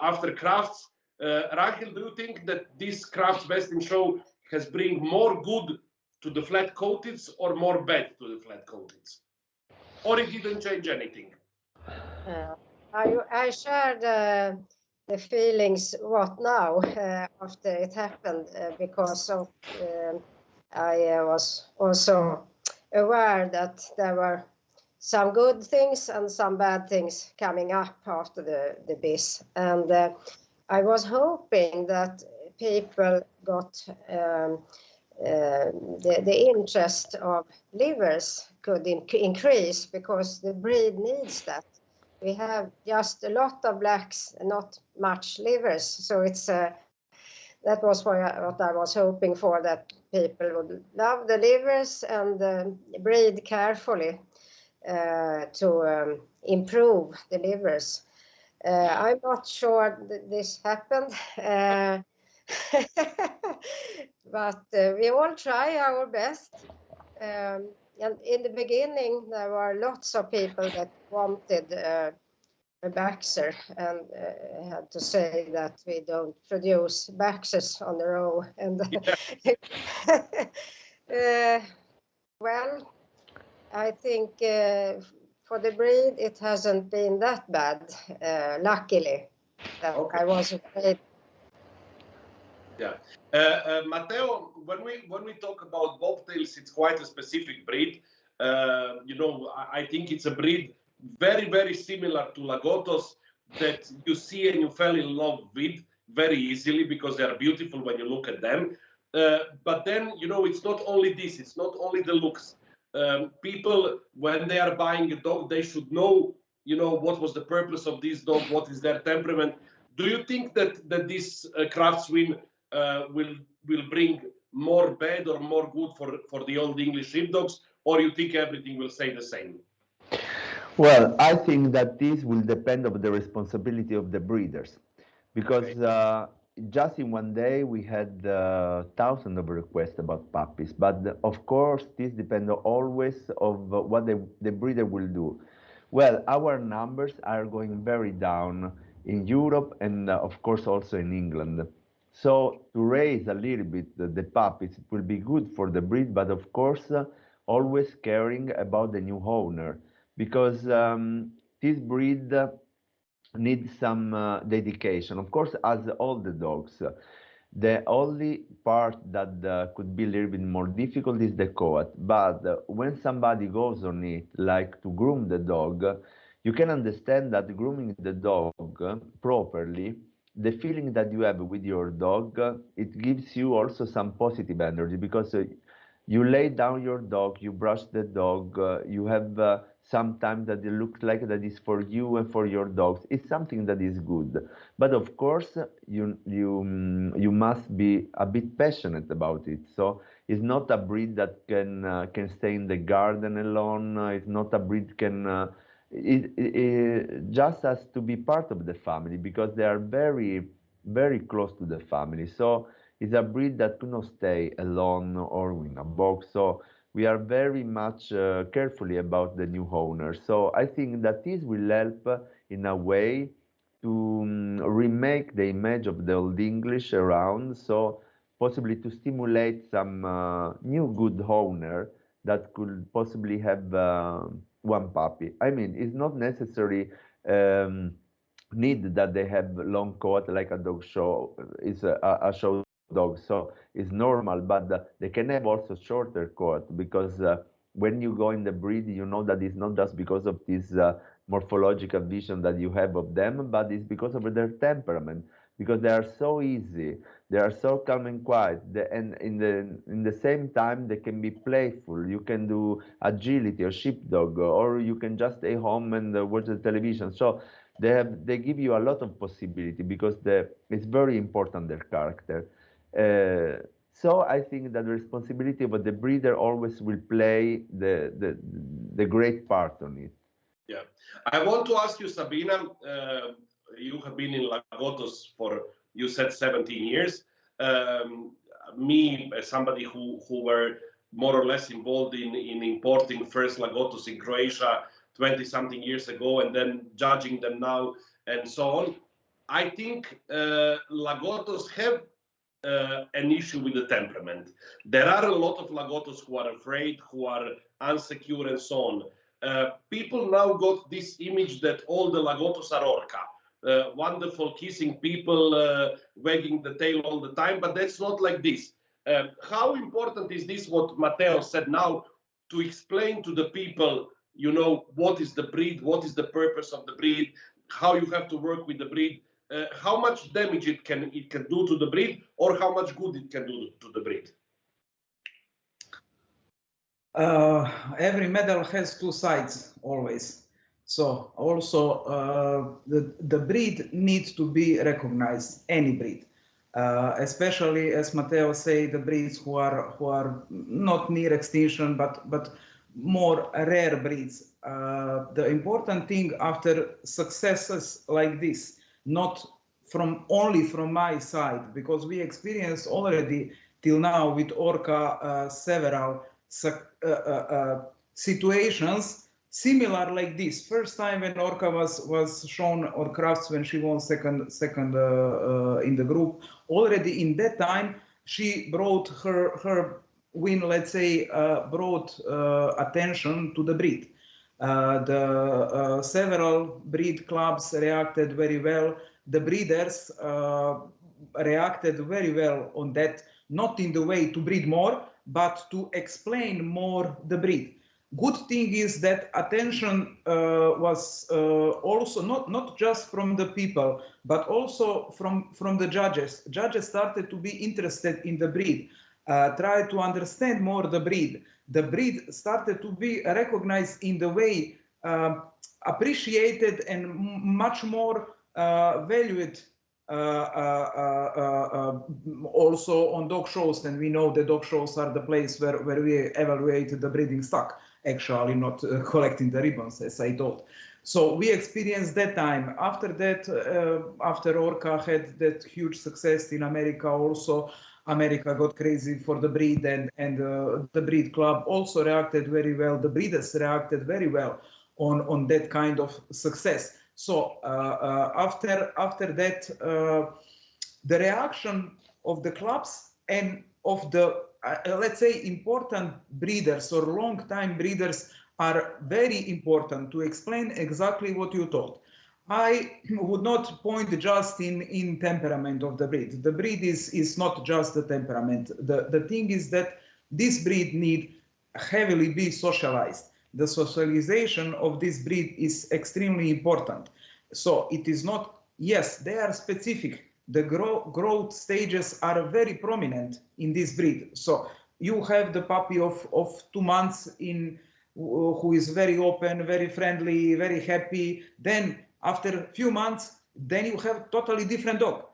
after Crafts, Ragnhild, do you think that this Crafts Besting show has bring more good to the flat coateds or more bad to the flat coateds? Or it didn't change anything? I shared the feelings, what now, after it happened, because of I was also aware that there were some good things and some bad things coming up after the BIS. And I was hoping that people got the interest of livers could increase, because the breed needs that. We have just a lot of blacks, not much livers. So it's that was what I was hoping for, that people would love the livers and breed carefully to improve the livers. I'm not sure this happened, but we all try our best. And in the beginning, there were lots of people that wanted a Baxter, and I had to say that we don't produce Baxters on the row. And well, I think for the breed it hasn't been that bad, luckily. Okay. I was afraid. Yeah, Matteo, when we talk about bobtails, it's quite a specific breed. You know, I think it's a breed very similar to Lagottos that you see and you fell in love with very easily, because they are beautiful when you look at them. But then, you know, it's not only this, it's not only the looks. People, when they are buying a dog, they should know, you know, what was the purpose of this dog, what is their temperament. Do you think that this craftsman will bring more bad or more good for the old English sheepdogs, or you think everything will stay the same? Well, I think that this will depend on the responsibility of the breeders, because just in one day we had thousands of requests about puppies. But of course, this depends always on what the breeder will do. Well, our numbers are going very down in Europe and of course also in England. So to raise a little bit the puppies, it will be good for the breed, but of course always caring about the new owner, because this breed needs some dedication. Of course, as all the dogs, the only part that could be a little bit more difficult is the coat. But when somebody goes on it, like to groom the dog, you can understand that grooming the dog properly, the feeling that you have with your dog, it gives you also some positive energy, because you lay down your dog, you brush the dog, you have some time that it looks like that is for you and for your dogs. It's something that is good. But of course, you must be a bit passionate about it. So it's not a breed that can stay in the garden alone. It's not a breed it just has to be part of the family, because they are very close to the family. So it's a breed that cannot stay alone or in a box. So we are very much carefully about the new owner. So I think that this will help in a way to remake the image of the Old English around. So possibly to stimulate some new good owner that could possibly have one puppy. I mean, it's not necessary need that they have long coat like a dog show is a show dog, so it's normal, but they can have also shorter coat, because when you go in the breed, you know that it's not just because of this morphological vision that you have of them, but it's because of their temperament, because they are so easy, they are so calm and quiet, and in the same time they can be playful. You can do agility or sheepdog, or you can just stay home and watch the television. So they give you a lot of possibility, because it's very important, their character. So I think that the responsibility of the breeder always will play the great part on it. Yeah, I want to ask you, Sabina. You have been in Lagottos for, you said, 17 years. Me, as somebody who were more or less involved in importing first Lagottos in Croatia 20-something years ago, and then judging them now and so on, I think Lagottos have an issue with the temperament. There are a lot of Lagottos who are afraid, who are insecure, and so on. People now got this image that all the Lagottos are orca, wonderful, kissing people, wagging the tail all the time, but that's not like this. How important is this, what Matteo said now, to explain to the people you know what is the breed, what is the purpose of the breed, how you have to work with the breed, how much damage it can do to the breed, or how much good it can do to the breed? Every medal has two sides always. So also the breed needs to be recognized, any breed. Especially as Matteo say, the breeds who are not near extinction, but more rare breeds. The important thing after successes like this, not only from my side, because we experienced already till now with Orca several situations similar like this. First time when Orca was shown on crafts, when she won second in the group, already in that time she brought her win, let's say, brought attention to the breed. The several breed clubs reacted very well. The breeders reacted very well on that, not in the way to breed more, but to explain more the breed. Good thing is that attention was also not just from the people, but also from the judges. Judges started to be interested in the breed, try to understand more the breed. The breed started to be recognized in the way appreciated and much more valued also on dog shows, and we know the dog shows are the place where we evaluate the breeding stock, actually not collecting the ribbons, as I told. So we experienced that time. After that, after Orca had that huge success in America, also America got crazy for the breed, and the breed club also reacted very well. The breeders reacted very well on that kind of success. So after that, the reaction of the clubs and of the let's say important breeders or long-time breeders are very important to explain exactly what you told. I would not point just in temperament of the breed. The breed is not just the temperament. The thing is that this breed need heavily be socialized. The socialization of this breed is extremely important. So it is not, yes, they are specific. The growth stages are very prominent in this breed. So you have the puppy of 2 months who is very open, very friendly, very happy. Then after a few months, then you have totally different dog.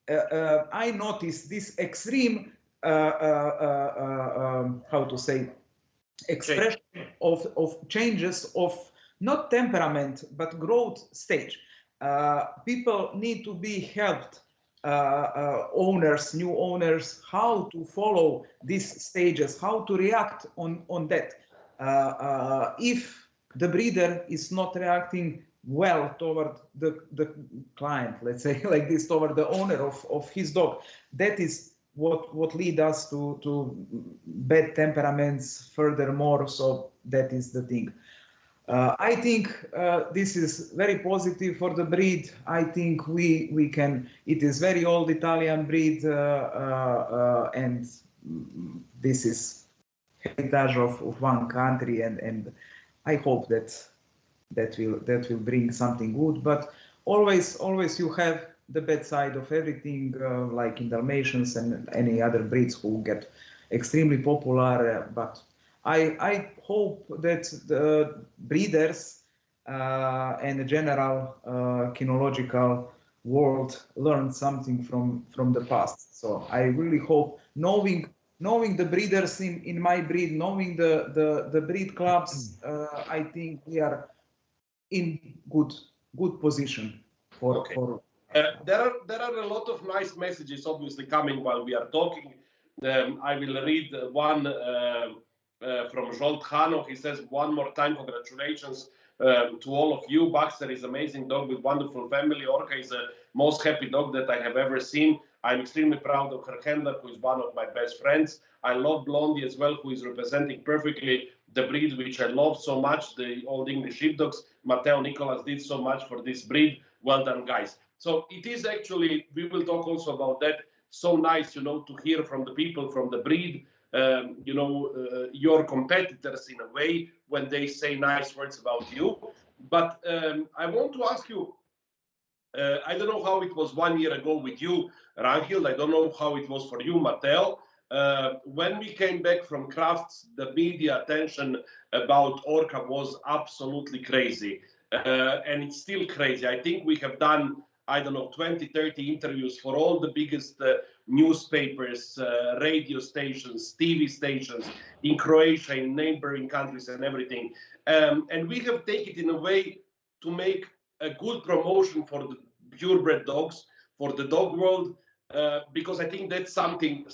I noticed this extreme, how to say, expression of changes of not temperament, but growth stage. People need to be helped, owners, new owners, how to follow these stages, how to react on that. If the breeder is not reacting well toward the client, let's say like this, toward the owner of his dog, that is what lead us to bad temperaments furthermore. So that is the thing. I think this is very positive for the breed. I think we can, it is very old Italian breed, and this is heritage of one country, and I hope that will bring something good. But always you have the bad side of everything, like in Dalmatians and any other breeds who get extremely popular. But I hope that the breeders and the general kinological world learn something from the past. So I really hope, knowing the breeders in my breed, knowing the breed clubs, I think we are in good position for. Okay. There are a lot of nice messages obviously coming while we are talking. I will read one from Jolt Hano. He says, one more time, congratulations to all of you. Baxter is amazing dog with wonderful family. Orca is the most happy dog that I have ever seen. I'm extremely proud of her handler, who is one of my best friends. I love Blondie as well, who is representing perfectly the breed which I love so much, the Old English Sheepdogs. Matteo Nicholas did so much for this breed. Well done, guys. So it is actually, we will talk also about that, so nice, to hear from the people, from the breed, your competitors in a way when they say nice words about you. But I want to ask you, I don't know how it was 1 year ago with you, Ragnhild. I don't know how it was for you, Matteo. When we came back from Crafts, the media attention about Orca was absolutely crazy. And it's still crazy. I think we have done, I don't know, 20, 30 interviews for all the biggest newspapers, radio stations, TV stations in Croatia, in neighboring countries and everything. And we have taken it in a way to make a good promotion for the purebred dogs, for the dog world, because I think that's something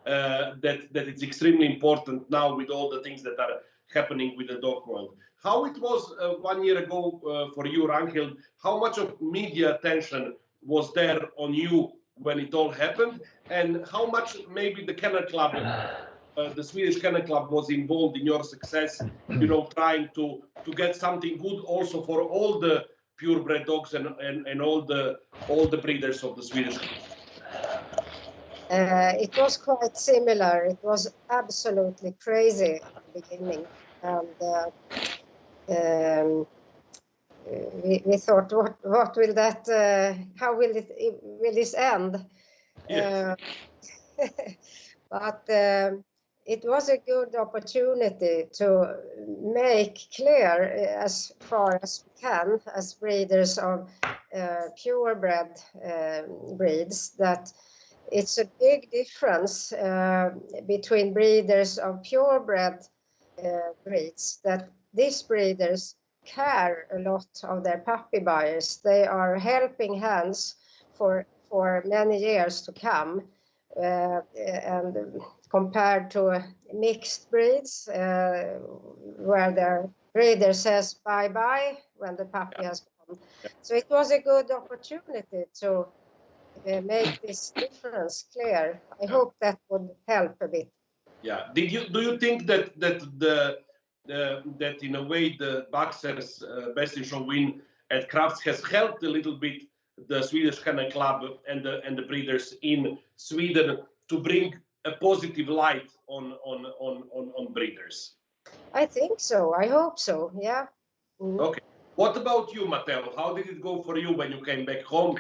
that is extremely important now with all the things that are happening with the dog world. How it was 1 year ago for you, Ragnhild? How much of media attention was there on you when it all happened, and how much maybe the Kennel Club, the Swedish Kennel Club, was involved in your success? Trying to get something good also for all the purebred dogs and all the breeders of the Swedish. It was quite similar. It was absolutely crazy at the beginning, and we thought, what will that? How will this end? Yes. But it was a good opportunity to make clear as far as we can, as breeders of purebred breeds, that it's a big difference between breeders of purebred breeds, that these breeders care a lot of their puppy buyers. They are helping hands for many years to come, and compared to mixed breeds where the breeder says bye-bye when the puppy has gone. So it was a good opportunity to make this difference clear. I hope that would help a bit. Yeah. Do you think that in a way the Baxter's Best in Show win at Crafts has helped a little bit the Swedish Kennel Club and the breeders in Sweden to bring a positive light on breeders? I think so. I hope so. Yeah. Okay. What about you, Matteo? How did it go for you when you came back home?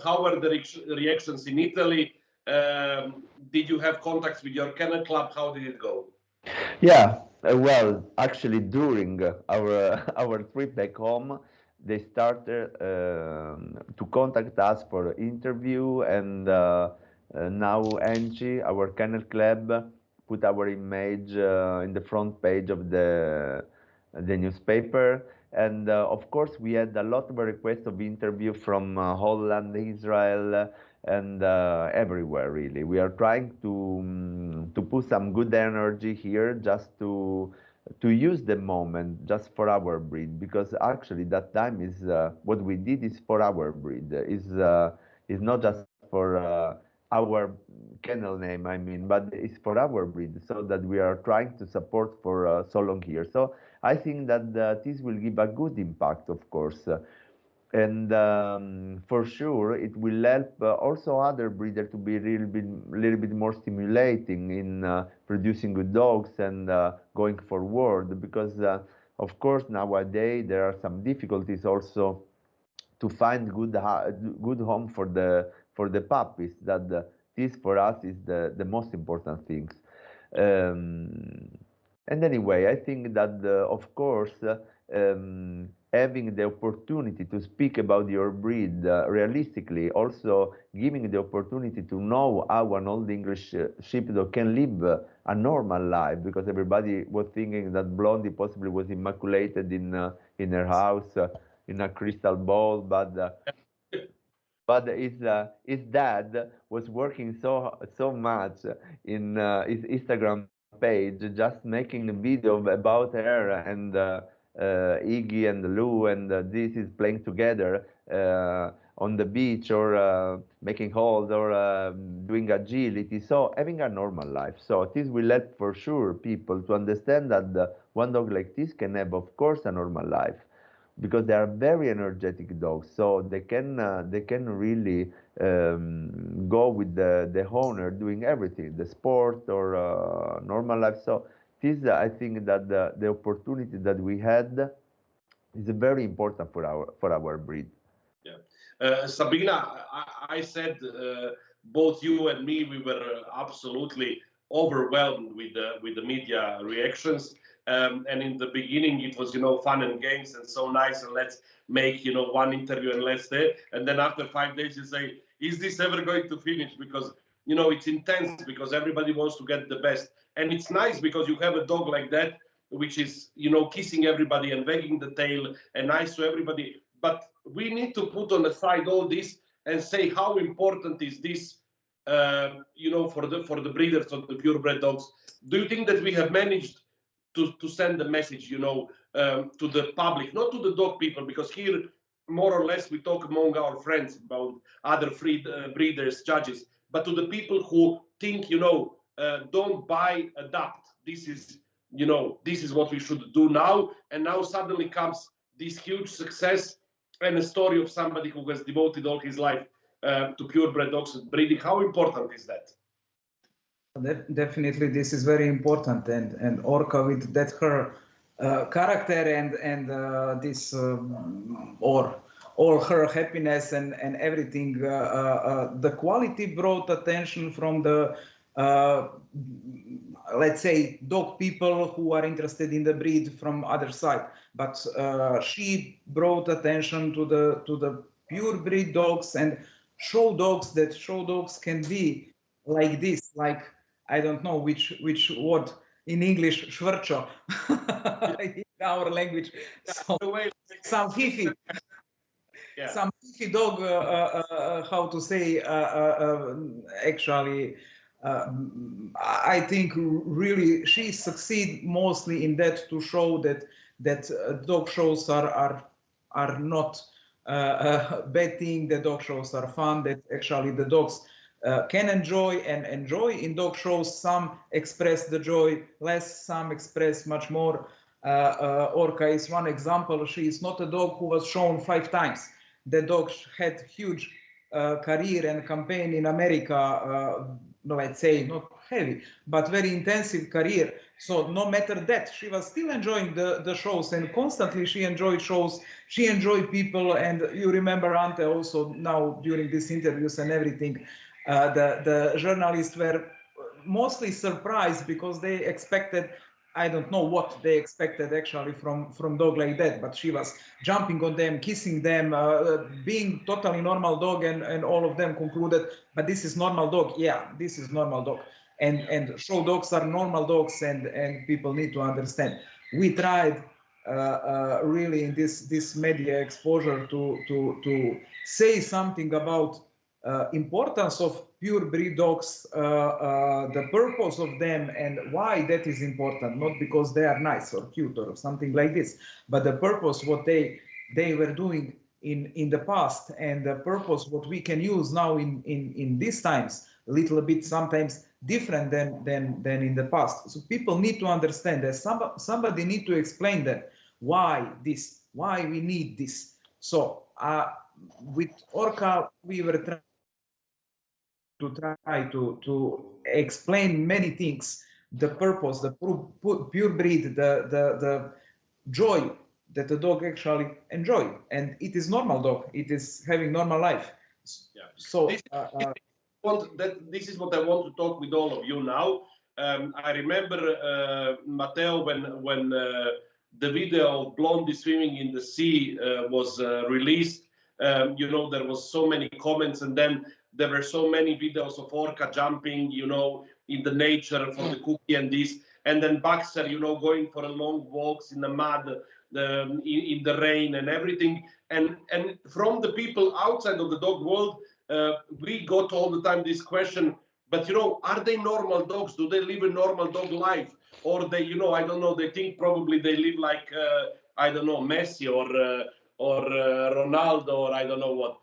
How were the reactions in Italy? Did you have contacts with your Kennel Club? How did it go? Yeah, well, actually, during our trip back home, they started to contact us for interview, and now Ante, our Kennel Club, put our image in the front page of the newspaper. And of course, we had a lot of requests of interview from Holland, Israel, and everywhere. Really, we are trying to put some good energy here, just to use the moment just for our breed, because actually that time is what we did is for our breed. Is not just for our kennel name, I mean, but it's for our breed, so that we are trying to support for so long here. So I think that this will give a good impact, of course, and for sure it will help also other breeders to be little bit more stimulating in producing good dogs and going forward, because of course nowadays there are some difficulties also to find good home for the puppies. That this for us is the most important things. And anyway, I think that of course having the opportunity to speak about your breed realistically, also giving the opportunity to know how an old English sheepdog can live a normal life, because everybody was thinking that Blondie possibly was immaculated in her house in a crystal ball, but his dad was working so much in his Instagram page, just making a video about her and Iggy and Lou, and this is playing together on the beach, or making holes, or doing agility, so having a normal life. So this will help for sure people to understand that one dog like this can have, of course, a normal life. because they are very energetic dogs, so they can really go with the owner doing everything, the sport or normal life. So this, I think that the opportunity that we had is very important for our breed. Yeah, Sabina, I said both you and me, we were absolutely overwhelmed with the media reactions. And in the beginning, it was, fun and games and so nice, and let's make, one interview and let's stay. And then after 5 days, you say, is this ever going to finish? Because, it's intense, because everybody wants to get the best. And it's nice because you have a dog like that, which is, kissing everybody and wagging the tail and nice to everybody. But we need to put on the side all this and say how important is this, for the breeders of the purebred dogs. Do you think that we have managed to send a message, to the public, not to the dog people, because here more or less we talk among our friends about other breeders, judges, but to the people who think, don't buy, adapt. This is, this is what we should do now. And now suddenly comes this huge success and a story of somebody who has devoted all his life to purebred dogs and breeding. How important is that? Definitely, this is very important, and Orca, with that her character and this or all her happiness and everything, the quality brought attention from the let's say dog people who are interested in the breed from other side, but she brought attention to the pure breed dogs and show dogs that show dogs can be like this, like I don't know which word in English, schwärcho, in our language. So, some fifi, yeah. Some fifi dog, how to say, actually, I think really she succeed mostly in that, to show that dog shows are not a bad thing. The dog shows are fun, that actually the dogs can enjoy in dog shows. Some express the joy less, some express much more. Orca is one example. She is not a dog who was shown 5 times. The dog had huge career and campaign in America, let's say not heavy, but very intensive career. So no matter that, she was still enjoying the shows, and constantly she enjoyed shows. She enjoyed people, and you remember Ante also now during these interviews and everything. The journalists were mostly surprised because they expected, I don't know what they expected actually from dog like that, but she was jumping on them, kissing them, being totally normal dog, and all of them concluded, but this is normal dog. Yeah, this is normal dog. And show dogs are normal dogs, and people need to understand. We tried really in this media exposure to say something about importance of pure breed dogs, the purpose of them, and why that is important, not because they are nice or cute or something like this, but the purpose what they were doing in the past, and the purpose what we can use now in these times, a little bit sometimes different than in the past. So people need to understand that somebody need to explain that why we need this. So with Orca we were trying to explain many things, the purpose, the pure breed, the joy that the dog actually enjoy, and it is normal dog, it is having normal life. Yeah. So this is what I want to talk with all of you now. I remember Matteo, when the video of Blondie swimming in the sea was released. There was so many comments, and then there were so many videos of Orca jumping, in the nature for the cookie and this, and then Boxer, going for a long walks in the mud, in the rain and everything. And from the people outside of the dog world, we got all the time this question, but are they normal dogs? Do they live a normal dog life? Or they, I don't know, they think probably they live like, I don't know, Messi or Ronaldo, or I don't know what.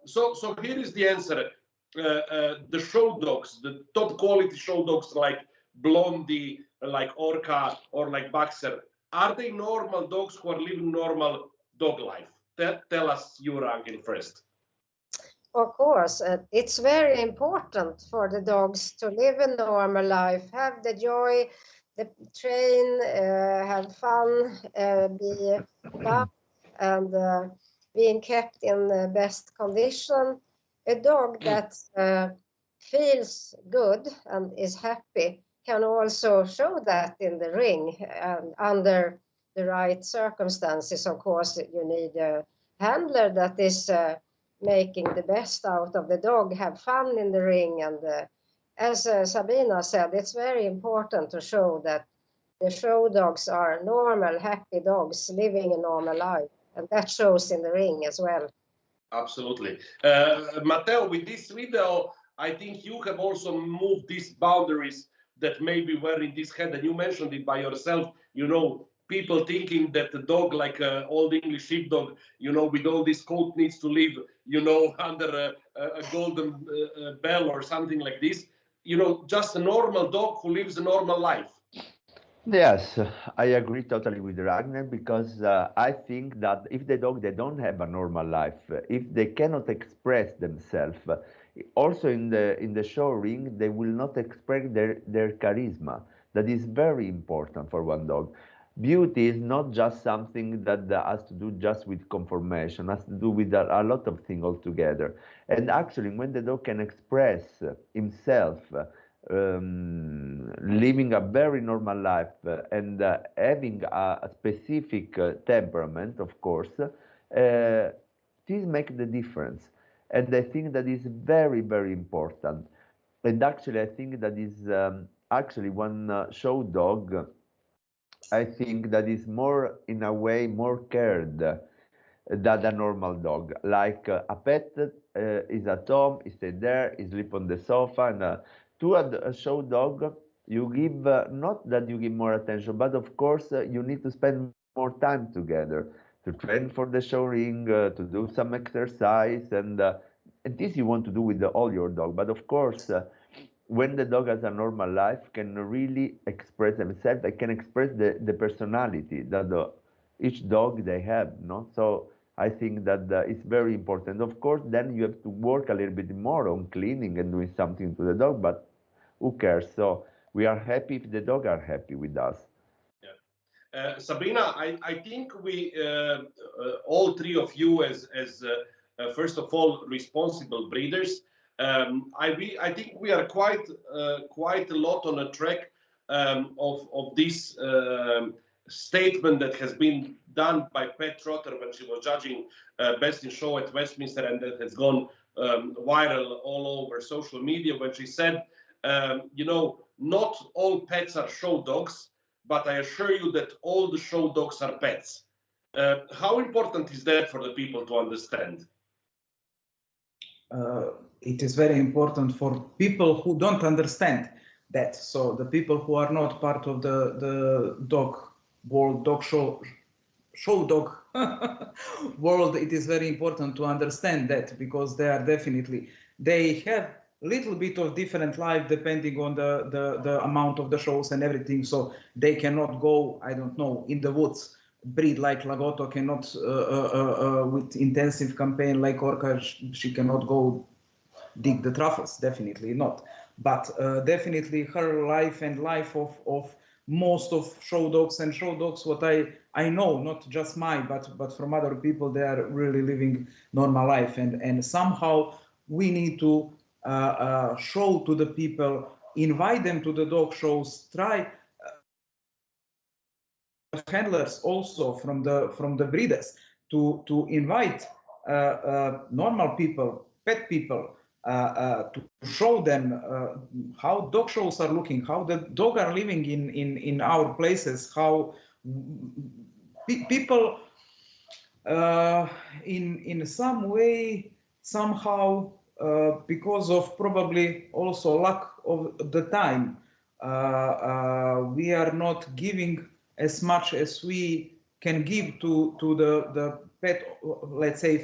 So here is the answer. The show dogs, the top quality show dogs like Blondie, like Orca, or like Boxer, are they normal dogs who are living normal, dog life? Tell us you, Ragnhild, first. Of course, it's very important for the dogs to live a normal life, have the joy, train, have fun, be loved, and being kept in the best condition. A dog that feels good and is happy can also show that in the ring, and under the right circumstances. Of course, you need a handler that is making the best out of the dog, have fun in the ring. And as Sabina said, it's very important to show that the show dogs are normal, happy dogs living a normal life. And that shows in the ring as well. Absolutely. Matteo, with this video, I think you have also moved these boundaries that maybe were in this head, and you mentioned it by yourself, you know, people thinking that the dog, like an old English sheepdog, you know, with all this coat needs to live, you know, under a golden bell or something like this, you know, just a normal dog who lives a normal life. Yes, I agree totally with Ragnhild, because I think that if the dog, they don't have a normal life, if they cannot express themselves, also in the show ring, they will not express their charisma. That is very important for one dog. Beauty is not just something that has to do just with conformation, has to do with a lot of things altogether. And actually, when the dog can express himself, living a very normal life and having a specific temperament, of course, this makes the difference. And I think that is very, very important. And actually, I think that is actually one show dog, I think that is more, in a way, more cared than a normal dog. Like a pet is at home, he stay there, he sleep on the sofa, and to a show dog, you give, not that you give more attention, but of course you need to spend more time together to train for the show ring, to do some exercise, and this you want to do with all your dog. But of course, when the dog has a normal life, can really express themselves, they can express the personality that each dog they have, no? So I think that it's very important. Of course, then you have to work a little bit more on cleaning and doing something to the dog, but who cares? So we are happy if the dog are happy with us. Yeah. Sabina, I think we, all three of you as first of all, responsible breeders, I think we are quite a lot on a track of this statement that has been done by Pat Trotter when she was judging Best in Show at Westminster, and that has gone viral all over social media, when she said, you know, not all pets are show dogs, but I assure you that all the show dogs are pets. How important is that for the people to understand? It is very important for people who don't understand that. So the people who are not part of the dog world, dog show dog world, it is very important to understand that, because they are definitely, they have little bit of different life depending on the amount of the shows and everything. So they cannot go, I don't know, in the woods, breed like Lagotto cannot with intensive campaign like Orca, she cannot go dig the truffles, definitely not. But definitely her life and life of most of show dogs, and show dogs, what I know, not just mine, but from other people, they are really living normal life, and somehow we need to show to the people, invite them to the dog shows, try handlers also from the breeders to invite normal people, pet people, to show them how dog shows are looking, how the dog are living in our places, how people in some way, somehow, because of probably also lack of the time, we are not giving as much as we can give to the pet, let's say,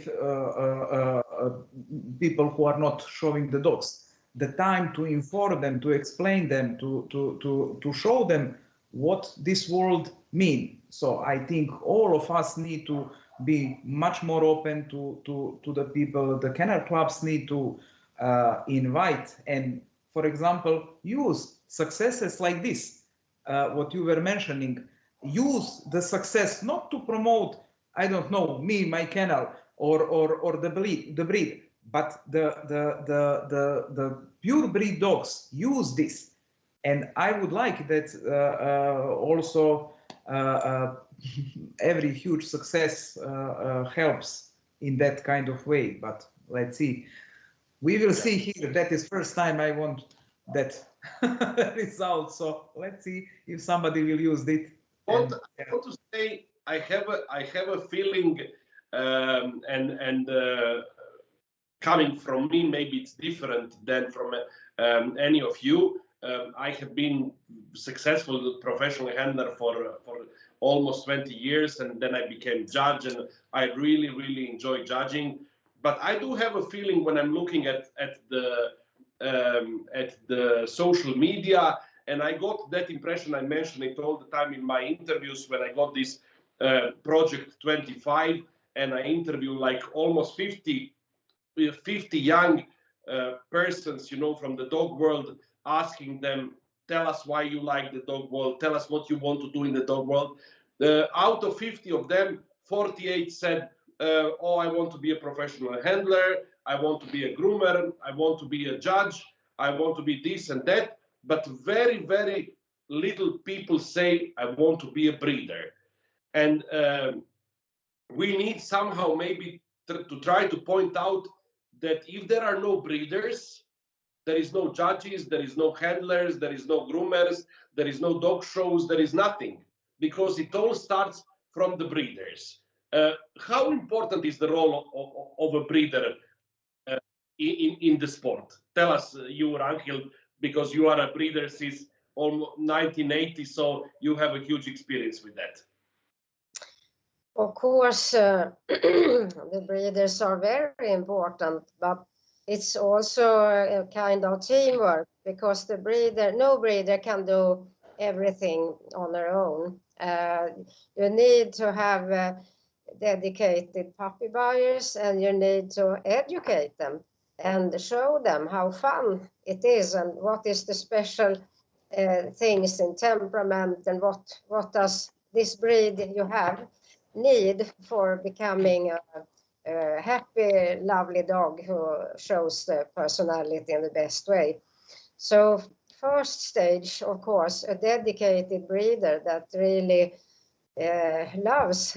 people who are not showing the dogs. The time to inform them, to explain them, to show them what this world means. So I think all of us need to be much more open to the people. The kennel clubs need to invite and, for example, use successes like this, what you were mentioning. Use the success not to promote, I don't know, me, my kennel, or the breed, but the pure breed dogs use this. And I would like that also every huge success helps in that kind of way. But let's see. We will see here. That is first time I want that result. So let's see if somebody will use it. I want to say I have a feeling, and coming from me, maybe it's different than from any of you. I have been successful professional handler for almost 20 years, and then I became judge, and I really enjoy judging. But I do have a feeling when I'm looking at the social media, and I got that impression. I mention it all the time in my interviews when I got this project 25, and I interview like almost 50 young persons, from the dog world, asking them, tell us why you like the dog world, tell us what you want to do in the dog world. Out of 50 of them, 48 said, oh, I want to be a professional handler, I want to be a groomer, I want to be a judge, I want to be this and that. But very little people say, I want to be a breeder. And we need somehow maybe to try to point out that if there are no breeders, there is no judges, there is no handlers, there is no groomers, there is no dog shows, there is nothing, because it all starts from the breeders. How important is the role of a breeder in the sport? Tell us, you, Ragnhild, because you are a breeder since almost 1980, so you have a huge experience with that. Of course, the breeders are very important, but it's also a kind of teamwork, because no breeder can do everything on their own. You need to have dedicated puppy buyers, and you need to educate them and show them how fun it is, and what is the special things in temperament, and what does this breed you have need for becoming a happy, lovely dog who shows the personality in the best way. So first stage, of course, a dedicated breeder that really loves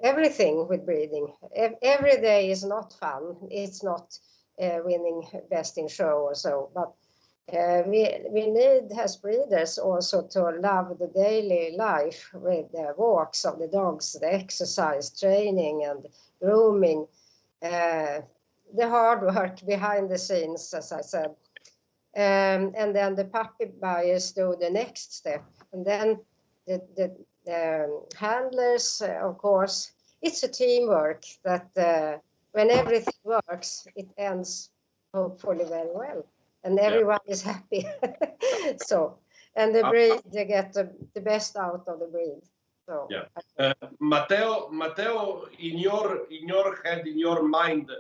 everything with breeding. Every day is not fun. It's not winning best in show or so, but we need as breeders also to love the daily life with the walks of the dogs, the exercise, training and grooming, the hard work behind the scenes, as I said. And then the puppy buyers do the next step. And then the handlers, of course, it's a teamwork that when everything works, it ends hopefully very well. And everyone is happy. So, and the breed, they get the best out of the breed. So, Matteo, in your head, in your mind,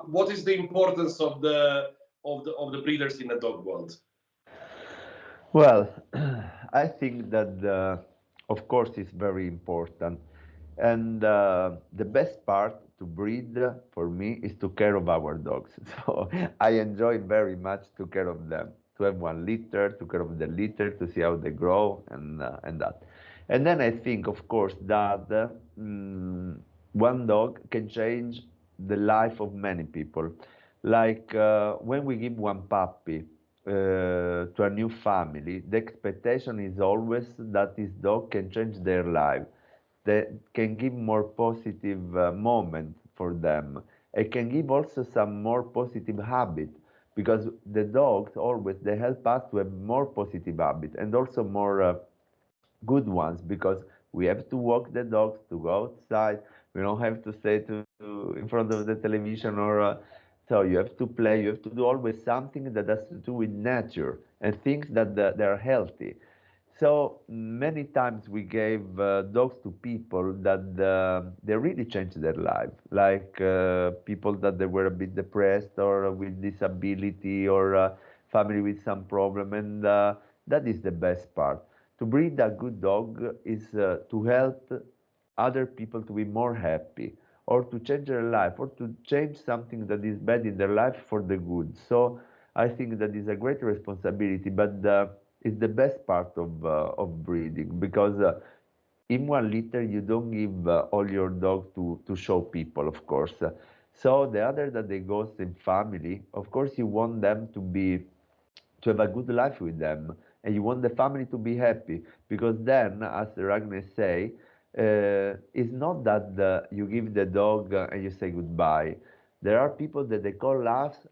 what is the importance of the breeders in the dog world? Well, I think that of course it's very important, and the best part to breed for me is to care of our dogs. So I enjoy very much to care of them, to have one litter, to care of the litter, to see how they grow, and that. And then I think, of course, that one dog can change the life of many people. Like when we give one puppy to a new family, the expectation is always that this dog can change their life. That can give more positive moment for them. It can give also some more positive habit, because the dogs always, they help us to have more positive habit, and also more good ones, because we have to walk the dogs to go outside. We don't have to stay in front of the television, or so you have to play. You have to do always something that has to do with nature and things that they are healthy. So many times we gave dogs to people that they really changed their life, like people that they were a bit depressed or with disability or family with some problem, and that is the best part. To breed a good dog is to help other people to be more happy or to change their life or to change something that is bad in their life for the good. So I think that is a great responsibility, but it's the best part of breeding, because in 1 liter you don't give all your dog to show people, of course. So the other that they goes in family, of course you want them to have a good life with them, and you want the family to be happy, because then, as Ragnhild say, it's not that you give the dog and you say goodbye. There are people that they call us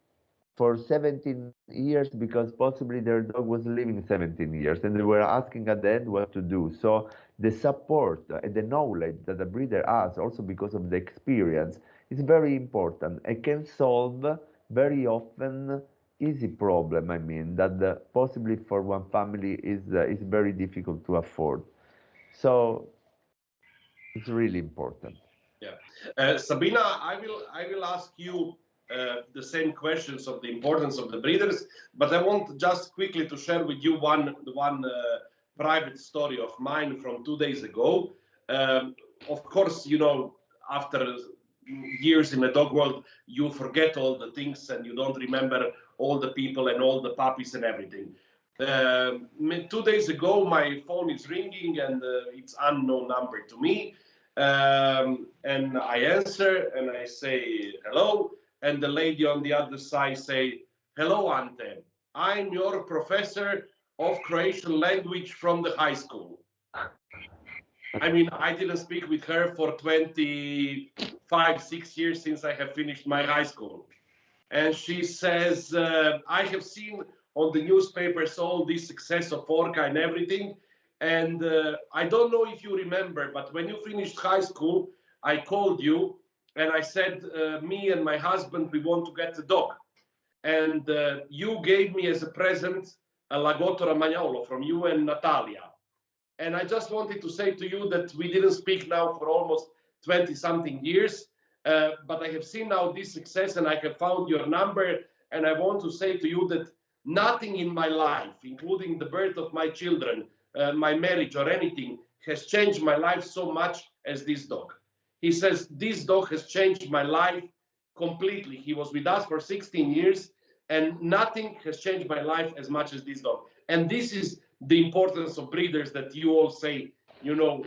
for 17 years because possibly their dog was living 17 years and they were asking at the end what to do. So the support and the knowledge that the breeder has, also because of the experience, is very important and can solve very often easy problem, I mean, that possibly for one family is very difficult to afford. So it's really important. Yeah. Sabina, I will ask you the same questions of the importance of the breeders, but I want just quickly to share with you one private story of mine from 2 days ago. Of course, you know, after years in the dog world, you forget all the things and you don't remember all the people and all the puppies and everything. 2 days ago, my phone is ringing and it's unknown number to me. And I answer and I say hello, and the lady on the other side say, "Hello, Ante. I'm your professor of Croatian language from the high school." I mean, I didn't speak with her for 25-6 years since I have finished my high school. And she says, "I have seen on the newspapers all this success of Orca and everything. And I don't know if you remember, but when you finished high school, I called you and I said, me and my husband, we want to get a dog. And you gave me as a present a Lagotto Romagnolo from you and Natalia. And I just wanted to say to you that we didn't speak now for almost 20-something years, but I have seen now this success and I have found your number. And I want to say to you that nothing in my life, including the birth of my children, my marriage or anything, has changed my life so much as this dog." He says, "This dog has changed my life completely. He was with us for 16 years and nothing has changed my life as much as this dog." And this is the importance of breeders that you all say, you know.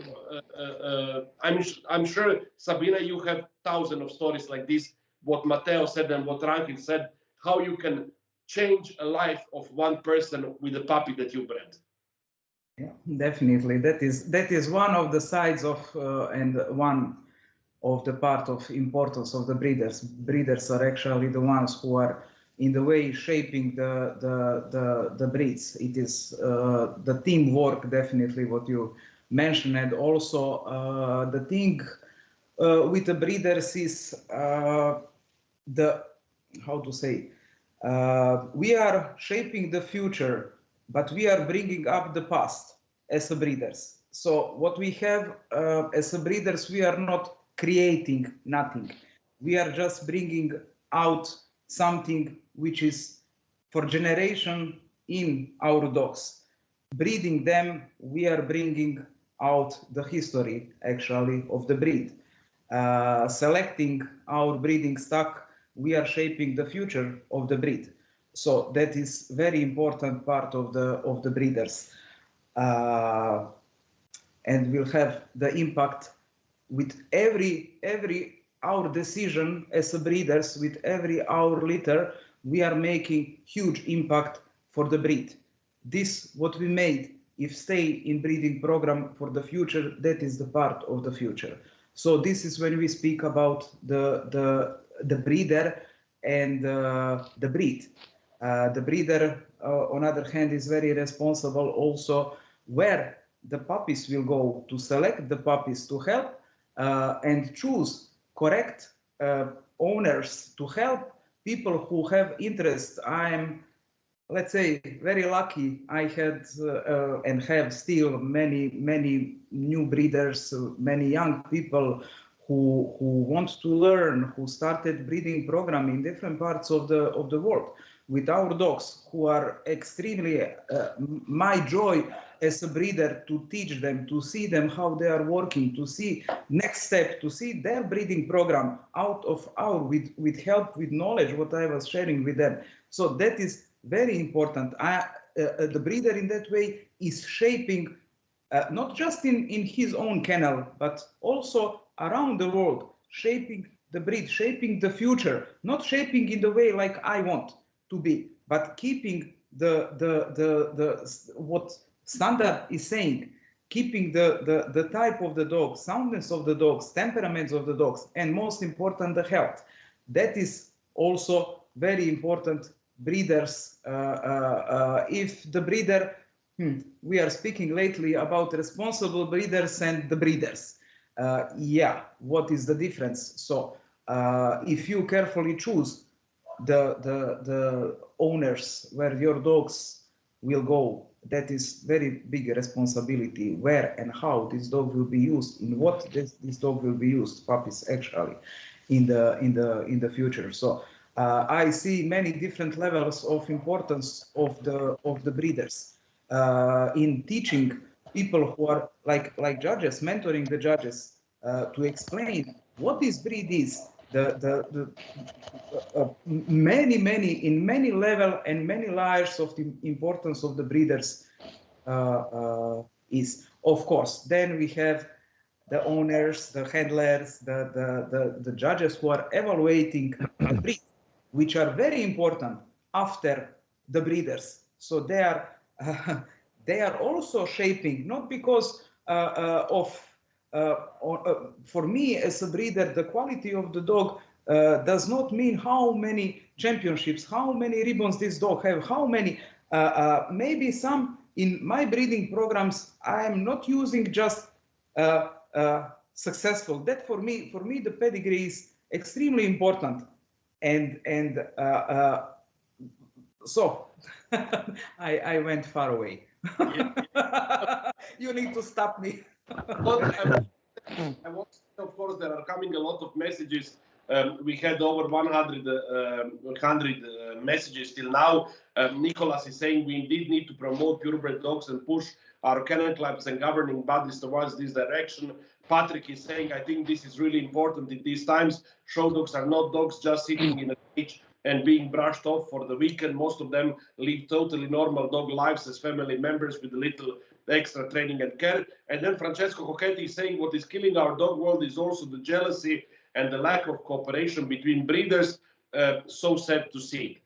I'm sure, Sabina, you have thousands of stories like this, what Matteo said and what Ragnhild said, how you can change a life of one person with a puppy that you bred. Yeah, definitely. That is one of the sides of and one of the part of importance of the breeders. Breeders are actually the ones who are in the way shaping the breeds. It is the teamwork, definitely what you mentioned, and also the thing with the breeders is the, how to say, we are shaping the future, but we are bringing up the past as a breeders. So what we have as a breeders, we are not creating nothing. We are just bringing out something which is for generation in our dogs. Breeding them, we are bringing out the history actually of the breed. Selecting our breeding stock, we are shaping the future of the breed. So that is very important part of the breeders, and will have the impact with every our decision as a breeders. With every our litter, we are making huge impact for the breed. This what we made, if stay in breeding program for the future, that is the part of the future. So this is when we speak about the breeder and the breed. The breeder, on the other hand, is very responsible also where the puppies will go, to select the puppies, to help and choose correct owners, to help people who have interest. I'm let's say, very lucky. I had and have still many new breeders, many young people who want to learn, who started breeding program in different parts of the world with our dogs, who are extremely my joy as a breeder to teach them, to see them how they are working, to see next step, to see their breeding program out of our with help, with knowledge, what I was sharing with them. So that is very important. The breeder in that way is shaping not just in his own kennel, but also around the world, shaping the breed, shaping the future, not shaping in the way like I want to be, but keeping the what standard is saying, keeping the type of the dog, soundness of the dogs, temperaments of the dogs, and most important, the health. That is also very important. Breeders, if the breeder, we are speaking lately about responsible breeders and the breeders. Yeah, what is the difference? So if you carefully choose the owners where your dogs will go, that is very big responsibility, where and how this dog will be used, in what this dog will be used, puppies actually, in the future. So I see many different levels of importance of the breeders in teaching people who are like judges, mentoring the judges to explain what this breed is, many level and many layers of the importance of the breeders is. Of course, then we have the owners, the handlers, the judges who are evaluating the breed, which are very important after the breeders. So they are also shaping, not because for me as a breeder, the quality of the dog does not mean how many championships, how many ribbons this dog have, how many, maybe some in my breeding programs, I am not using just successful. That for me the pedigree is extremely important. And so I went far away. You need to stop me. I want, of course, there are coming a lot of messages. We had over 100 messages till now. Nicholas is saying we indeed need to promote purebred dogs and push our kennel clubs and governing bodies towards this direction. Patrick is saying, I think this is really important in these times. Show dogs are not dogs just sitting in a cage and being brushed off for the weekend. Most of them live totally normal dog lives as family members with a little extra training and care. And then Francesco Cocchetti is saying what is killing our dog world is also the jealousy and the lack of cooperation between breeders. So sad to see.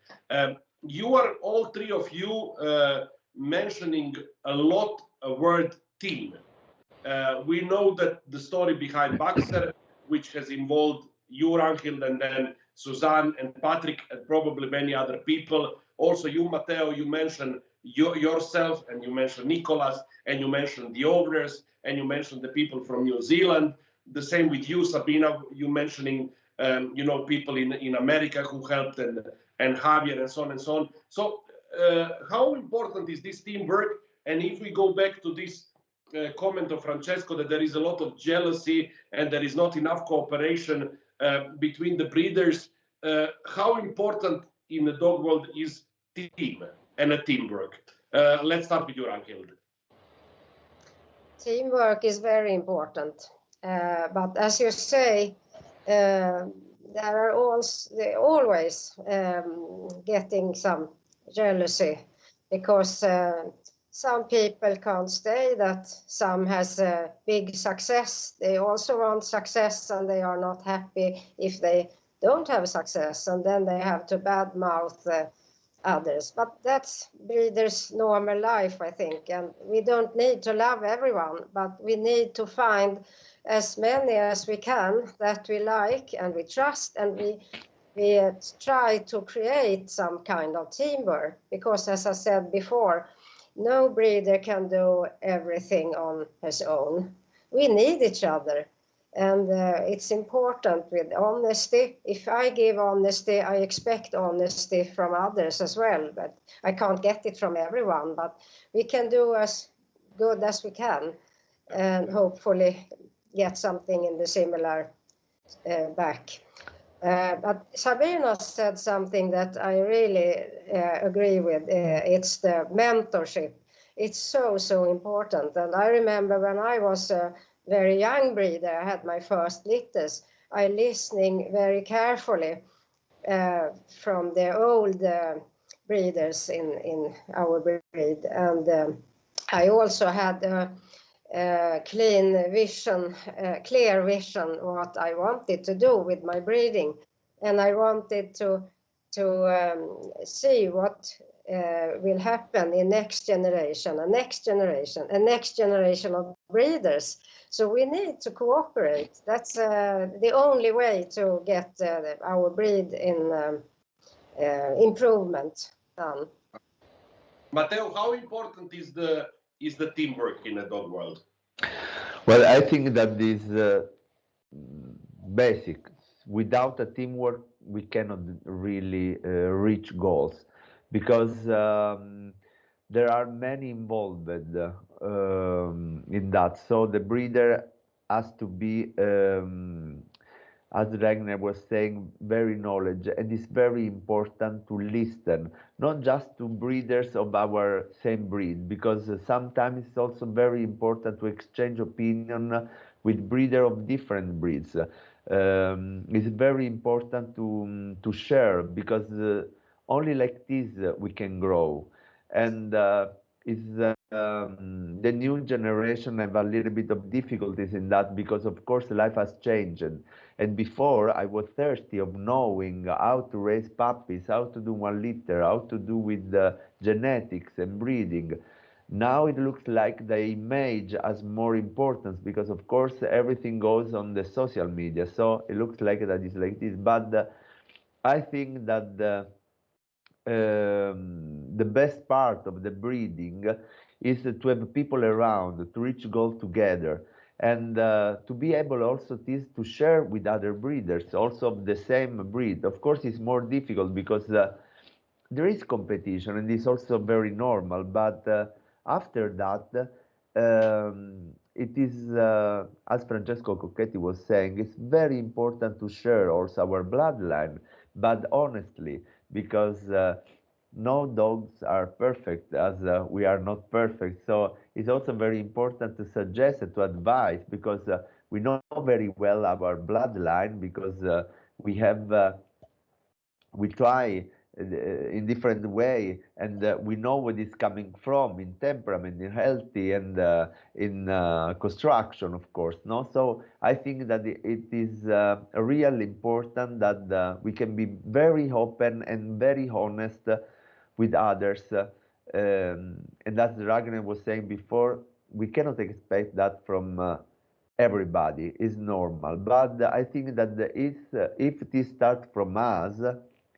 You are, all three of you, mentioning a lot a word team. We know that the story behind Boxer, which has involved you, Ragnhild, and then Suzanne and Patrick, and probably many other people. Also you, Matteo, you mentioned yourself, and you mentioned Nicholas, and you mentioned the owners, and you mentioned the people from New Zealand. The same with you, Sabina, you mentioning people in America who helped, and Javier, and so on and so on. So how important is this teamwork? And if we go back to this comment of Francesco that there is a lot of jealousy and there is not enough cooperation between the breeders, how important in the dog world is team and a teamwork? Let's start with you, Ragnhild. Teamwork is very important, but as you say, there are always getting some jealousy because some people can't stay that some has a big success. They also want success and they are not happy if they don't have success, and then they have to badmouth others. But that's breeders' normal life, I think, and we don't need to love everyone, but we need to find as many as we can that we like and we trust, and we try to create some kind of teamwork, because as I said before, no breeder can do everything on his own. We need each other. And it's important with honesty. If I give honesty, I expect honesty from others as well, but I can't get it from everyone, but we can do as good as we can and hopefully get something in the similar back. But Sabina said something that I really agree with. It's the mentorship. It's so important. And I remember when I was a very young breeder, I had my first litters, I listening very carefully from the old breeders in our breed. And I also had clear vision what I wanted to do with my breeding, and I wanted to see what will happen in next generation and next generation and next generation of breeders. So we need to cooperate. That's the only way to get our breed in improvement done. Matteo, how important is the teamwork in a dog world? Well, I think that is basic. Without a teamwork, we cannot really reach goals, because there are many involved in that. So the breeder has to be, as Ragnhild was saying, very knowledgeable, and it's very important to listen, not just to breeders of our same breed, because sometimes it's also very important to exchange opinion with breeders of different breeds. It's very important to share, because only like this we can grow. And the new generation have a little bit of difficulties in that, because of course life has changed. And before, I was thirsty of knowing how to raise puppies, how to do 1 litter, how to do with genetics and breeding. Now it looks like the image has more importance, because of course everything goes on the social media. So it looks like that is like this. But I think that the best part of the breeding is to have people around, to reach goals together, and to be able also to share with other breeders, also of the same breed. Of course, it's more difficult because there is competition, and it's also very normal. But after that, it is, as Francesco Cocchetti was saying, it's very important to share also our bloodline, but honestly, because no dogs are perfect, as we are not perfect. So it's also very important to suggest and to advise, because we know very well our bloodline, because we try in different way, and we know what is coming from in temperament, in healthy, and in construction, of course. No, so I think that it is really important that we can be very open and very honest with others, and as Ragnhild was saying before, we cannot expect that from everybody. Is normal, but I think that if this starts from us,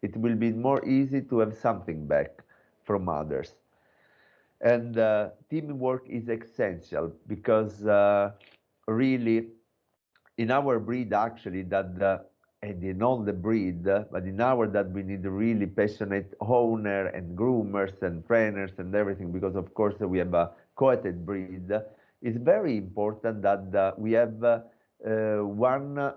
it will be more easy to have something back from others. And teamwork is essential, because really in our breed, actually, that and in all the breed, but in our, that we need really passionate owner and groomers and trainers and everything, because of course we have a coated breed. It's very important that we have one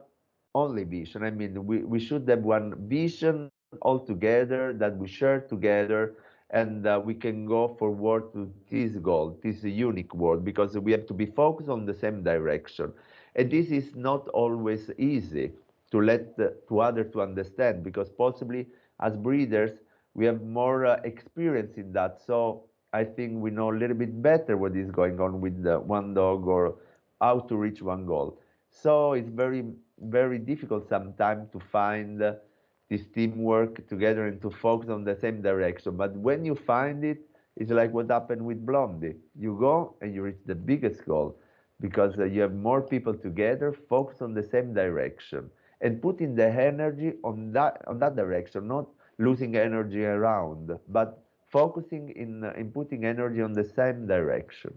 only vision. I mean, we should have one vision all together, that we share together, and we can go forward to this goal, this unique world, because we have to be focused on the same direction. And this is not always easy to let to others to understand, because possibly as breeders we have more experience in that. So I think we know a little bit better what is going on with one dog, or how to reach one goal. So it's very, very difficult sometimes to find this teamwork together and to focus on the same direction. But when you find it, it's like what happened with Blondie. You go and you reach the biggest goal, because you have more people together, focus on the same direction, and putting the energy on that direction, not losing energy around, but focusing in putting energy on the same direction.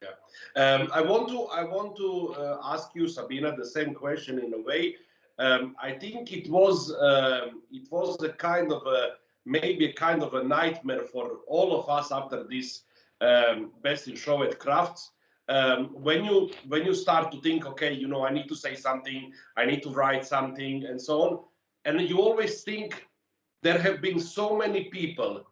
Yeah. I want to ask you, Sabina, the same question in a way. I think it was a kind of maybe a kind of a nightmare for all of us after this Best in Show at Crafts. When you start to think, okay, you know, I need to say something, I need to write something, and so on, and you always think there have been so many people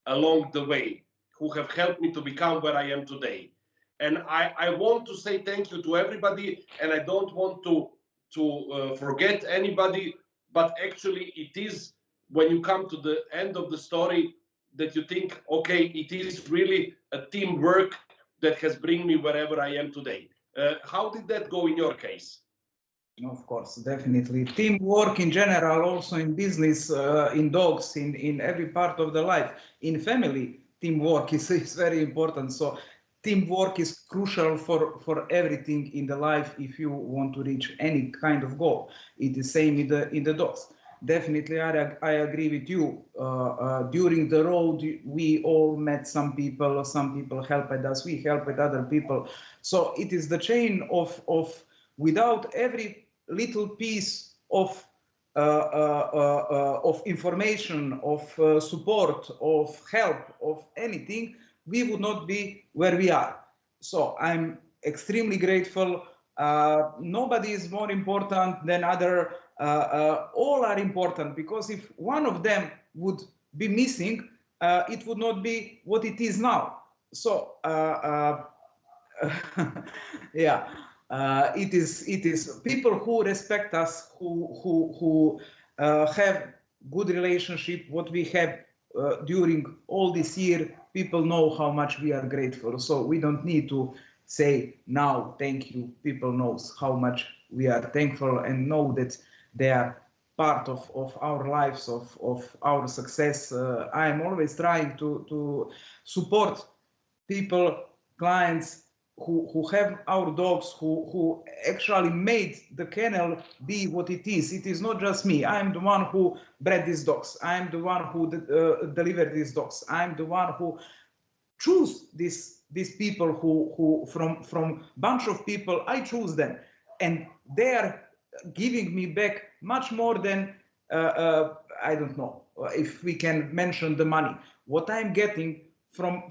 along the way who have helped me to become where I am today. And I want to say thank you to everybody, and I don't want to forget anybody, but actually it is when you come to the end of the story that you think, okay, it is really a teamwork that has bring me wherever I am today. How did that go in your case? Of course, definitely. Teamwork in general, also in business, in dogs, in every part of the life, in family, teamwork is very important. So teamwork is crucial for everything in the life if you want to reach any kind of goal. It is same in the dogs. Definitely, I agree with you. During the road, we all met some people helped us, we helped other people. So it is the chain of without every little piece of information, of support, of help, of anything, we would not be where we are. So I'm extremely grateful. Nobody is more important than other. All are important, because if one of them would be missing, it would not be what it is now. So yeah. It is people who respect us, who have good relationship. What we have during all this year, people know how much we are grateful. So we don't need to say now thank you. People knows how much we are thankful and know that they are part of our lives, of our success. I am always trying to support people, clients who have our dogs, who actually made the kennel be what it is. It is not just me. I am the one who bred these dogs. I am the one who delivered these dogs. I am the one who choose these people who from bunch of people, I choose them. And they are giving me back much more than, I don't know if we can mention the money. What I'm getting from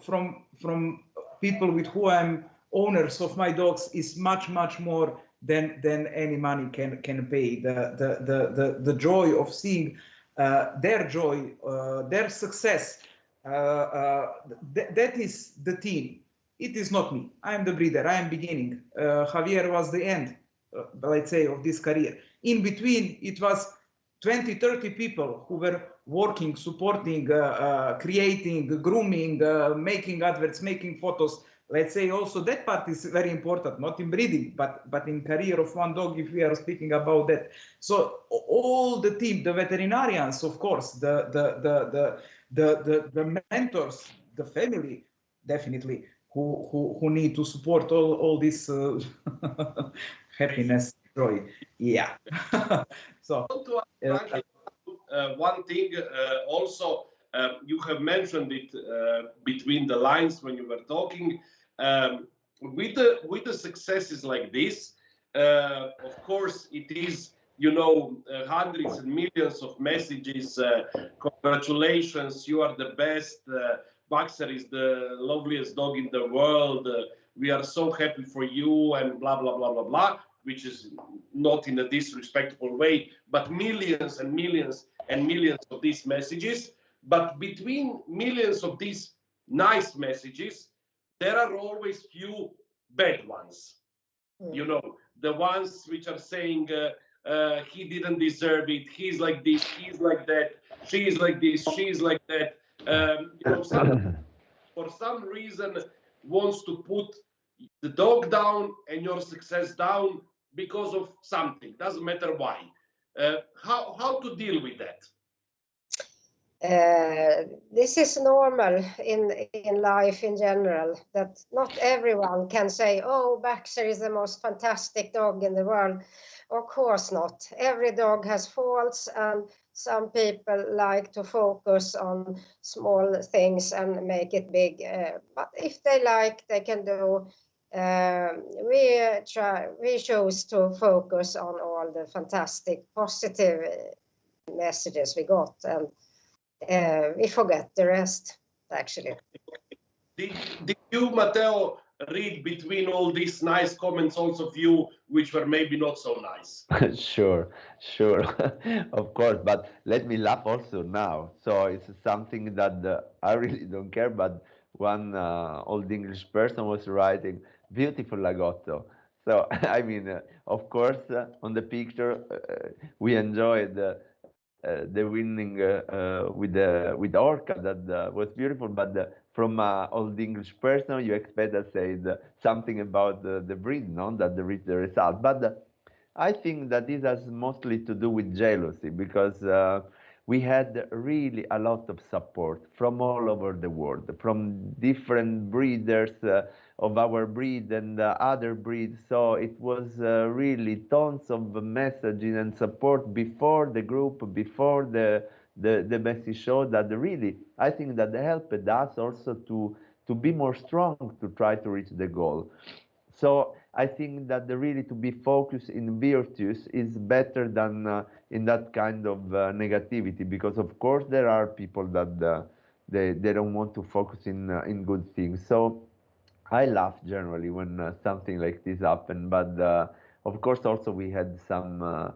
people with who I'm owners of my dogs is much more than any money can pay. The joy of seeing their joy, their success, that is the team. It is not me. I am the breeder. I am beginning. Javier was the end, let's say, of this career. In between, it was 20-30 people who were working, supporting, creating, grooming, making adverts, making photos. Let's say also that part is very important, not in breeding, but in career of one dog, if we are speaking about that. So all the team, the veterinarians, of course, the mentors, the family, definitely, who need to support all this happiness, joy. Yeah. So one thing also, you have mentioned it between the lines when you were talking. With the successes like this, of course, it is, you know, hundreds and millions of messages. Congratulations, you are the best. Boxer is the loveliest dog in the world. We are so happy for you, and blah blah blah blah blah. Which is not in a disrespectful way, but millions and millions and millions of these messages. But between millions of these nice messages, there are always few bad ones. You know, the ones which are saying he didn't deserve it, he's like this, he's like that, she's like this, she's like that. You know, for some reason wants to put the dog down and your success down because of something, doesn't matter why. How to deal with that? This is normal in life in general, that not everyone can say, oh, Boxer is the most fantastic dog in the world. Of course not. Every dog has faults, and some people like to focus on small things and make it big. But if they like, they can do we chose to focus on all the fantastic positive messages we got, and we forget the rest, actually. Did you, Matteo, read between all these nice comments also few which were maybe not so nice? Sure, sure, of course. But let me laugh also now. So it's something that I really don't care. But one old English person was writing, "Beautiful lagotto." So I mean, of course, on the picture we enjoyed the winning with Orca that was beautiful. But from an old English person, you expect to say something about the breed, no? That reached the result, but. I think that this has mostly to do with jealousy because we had really a lot of support from all over the world, from different breeders of our breed and other breeds. So it was really tons of messaging and support before the group, before the message show that really, I think that helped us also to be more strong to try to reach the goal. So I think that really to be focused in virtues is better than in that kind of negativity, because of course there are people that they don't want to focus in good things. So I laugh generally when something like this happened, but of course also we had some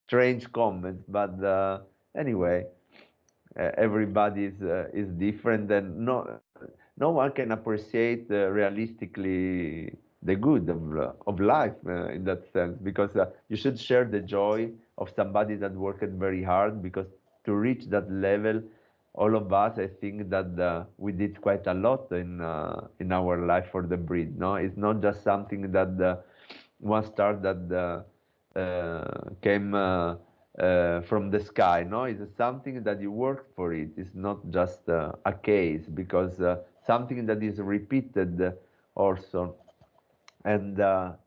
strange comments, but anyway, everybody is different, and no one can appreciate realistically the good of life in that sense, because you should share the joy of somebody that worked very hard, because to reach that level, all of us, I think that we did quite a lot in our life for the breed. No, it's not just something that one star that came from the sky. No, it's something that you worked for it. It's not just a case, because something that is repeated also. And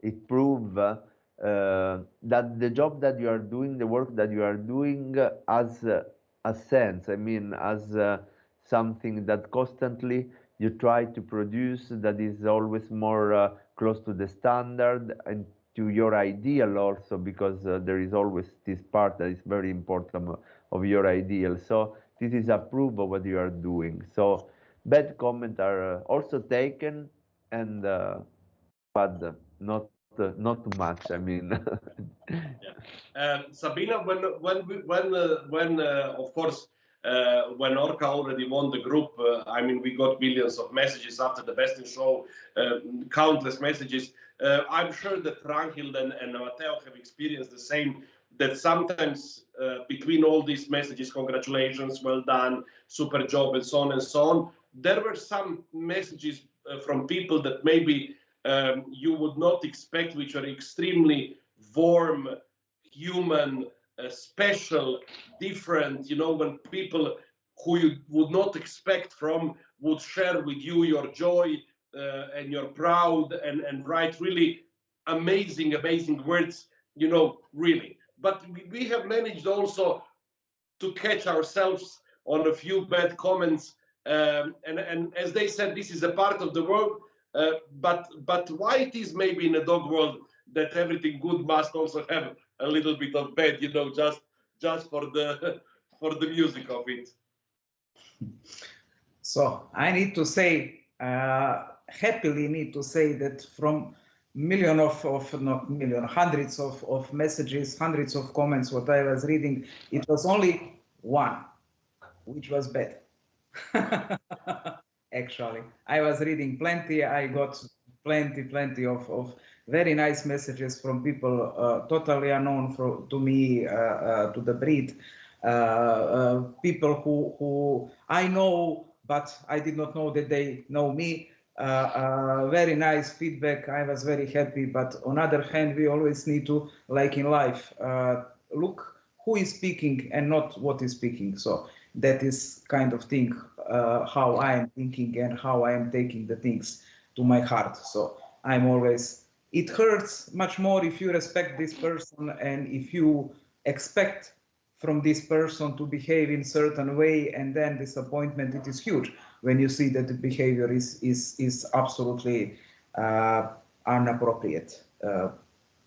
it proves that the job that you are doing, the work that you are doing, has a sense. I mean, as something that constantly you try to produce, that is always more close to the standard and to your ideal also, because there is always this part that is very important of your ideal. So this is a proof of what you are doing. So bad comments are also taken, and but not too much. I mean, yeah. Sabina, when of course when Orca already won the group, I mean, we got millions of messages after the Best in Show, countless messages. I'm sure that Ragnhild and Matteo have experienced the same. That sometimes between all these messages, congratulations, well done, super job, and so on, there were some messages from people that maybe you would not expect, which are extremely warm, human, special, different, you know, when people who you would not expect from would share with you your joy and your proud and write really amazing words, you know, really. But we have managed also to catch ourselves on a few bad comments. And as they said, this is a part of the world. But why it is maybe in a dog world that everything good must also have a little bit of bad, you know, just for the music of it. So I need to say, happily need to say that from hundreds of messages, hundreds of comments, what I was reading, it was only one, which was bad. Actually, I was reading plenty. I got plenty of very nice messages from people totally unknown to me, to the breed. People who I know, but I did not know that they know me. Very nice feedback. I was very happy. But on the other hand, we always need to, like in life, look who is speaking and not what is speaking. So that is kind of thing how I am thinking and how I am taking the things to my heart. So I'm always, it hurts much more if you respect this person and if you expect from this person to behave in certain way, and then disappointment, it is huge when you see that the behavior is absolutely inappropriate.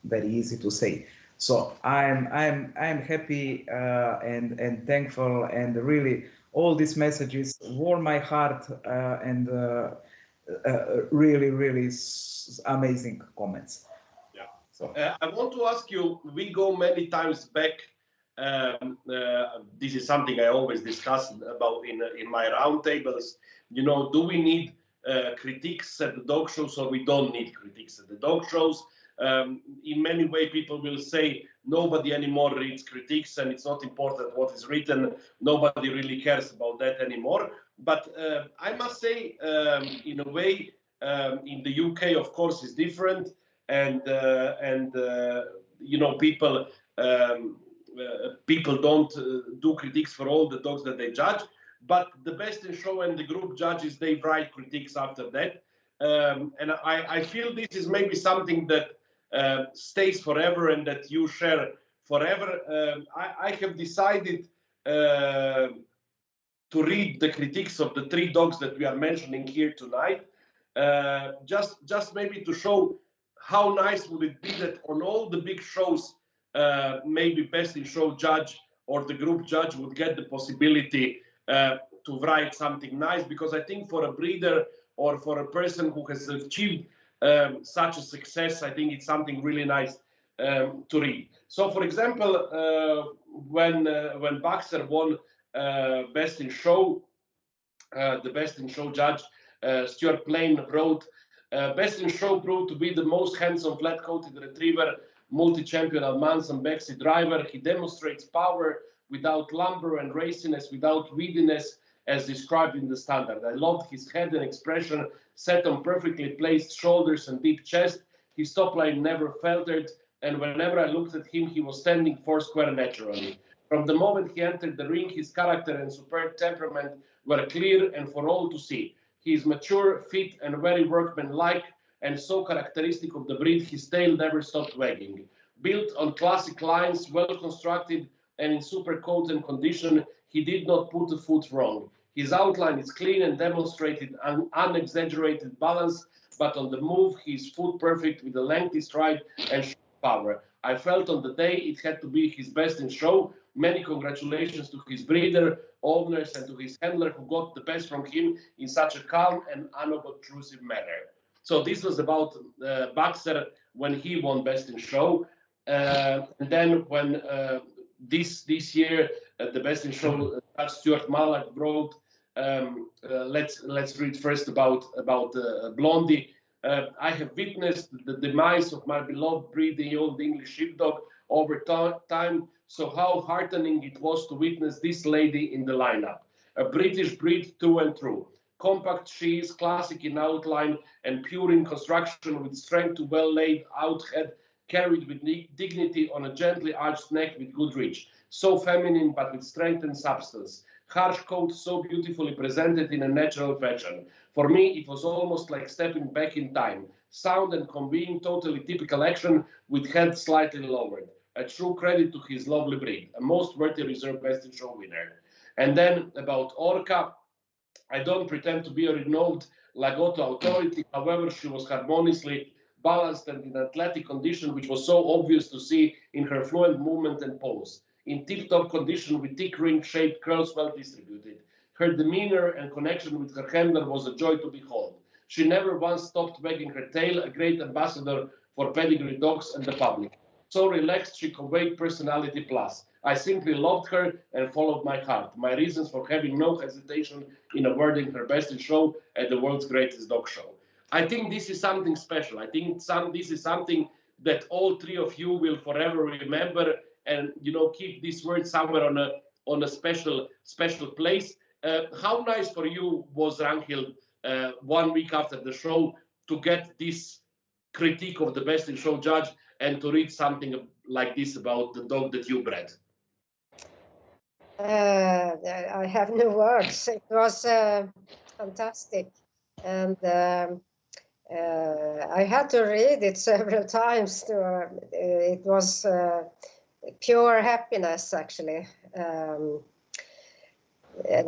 Very easy to say. So I'm happy and thankful, and really all these messages warm my heart, and really amazing comments. Yeah. So I want to ask you, we go many times back. This is something I always discuss about in my roundtables. You know, do we need critiques at the dog shows, or we don't need critiques at the dog shows? In many ways, people will say nobody anymore reads critiques, and it's not important what is written. Nobody really cares about that anymore. But I must say, in a way, in the UK, of course, is different, and you know, people don't do critiques for all the dogs that they judge. But the Best in Show and the group judges, they write critiques after that, and I feel this is maybe something that stays forever and that you share forever. I have decided to read the critiques of the 3 dogs that we are mentioning here tonight, just maybe to show how nice would it be that on all the big shows, maybe Best in Show judge or the group judge would get the possibility to write something nice, because I think for a breeder or for a person who has achieved such a success, I think it's something really nice to read. So, for example, when Baxter won Best in Show, the Best in Show judge Stuart Plain wrote, Best in Show proved to be the most handsome flat-coated retriever, multi-champion Almanza and Bexley driver. He demonstrates power without lumber and raciness without weediness, as described in the standard. I loved his head and expression, set on perfectly placed shoulders and deep chest. His top line never faltered, and whenever I looked at him, he was standing foursquare naturally. From the moment he entered the ring, his character and superb temperament were clear and for all to see. He is mature, fit, and very workmanlike, and so characteristic of the breed, his tail never stopped wagging. Built on classic lines, well constructed, and in super coat and condition, he did not put a foot wrong. His outline is clean and demonstrated an unexaggerated balance, but on the move, he is foot perfect with a lengthy stride and power. I felt on the day it had to be his Best in Show. Many congratulations to his breeder, owners, and to his handler who got the best from him in such a calm and unobtrusive manner. So this was about Baxter when he won Best in Show. And then when this year the Best in Show, Stuart Mallock wrote, let's read first about Blondie. I have witnessed the demise of my beloved breed, the Old English Sheepdog, over time, so how heartening it was to witness this lady in the lineup. A British breed through and through. Compact she is, classic in outline and pure in construction, with strength to well-laid out head, carried with dignity on a gently arched neck with good reach. So feminine, but with strength and substance. Harsh coat so beautifully presented in a natural fashion. For me, it was almost like stepping back in time. Sound and convenient, totally typical action with head slightly lowered. A true credit to his lovely breed. A most worthy reserve Best in Show winner. And then about Orca, I don't pretend to be a renowned Lagotto authority. However, she was harmoniously balanced and in athletic condition, which was so obvious to see in her fluent movement and pose. In tip-top condition with thick ring-shaped curls well distributed. Her demeanor and connection with her handler was a joy to behold. She never once stopped wagging her tail, a great ambassador for pedigree dogs and the public. So relaxed, she conveyed personality plus. I simply loved her and followed my heart. My reasons for having no hesitation in awarding her Best in Show at the world's greatest dog show. I think this is something special. I think this is something that all 3 of you will forever remember, and keep this word somewhere on a special place. How nice for you was, Ragnhild, 1 week after the show to get this critique of the Best in Show judge and to read something like this about the dog that you bred? I have no words. It was fantastic, and I had to read it several times. It was pure happiness, actually. And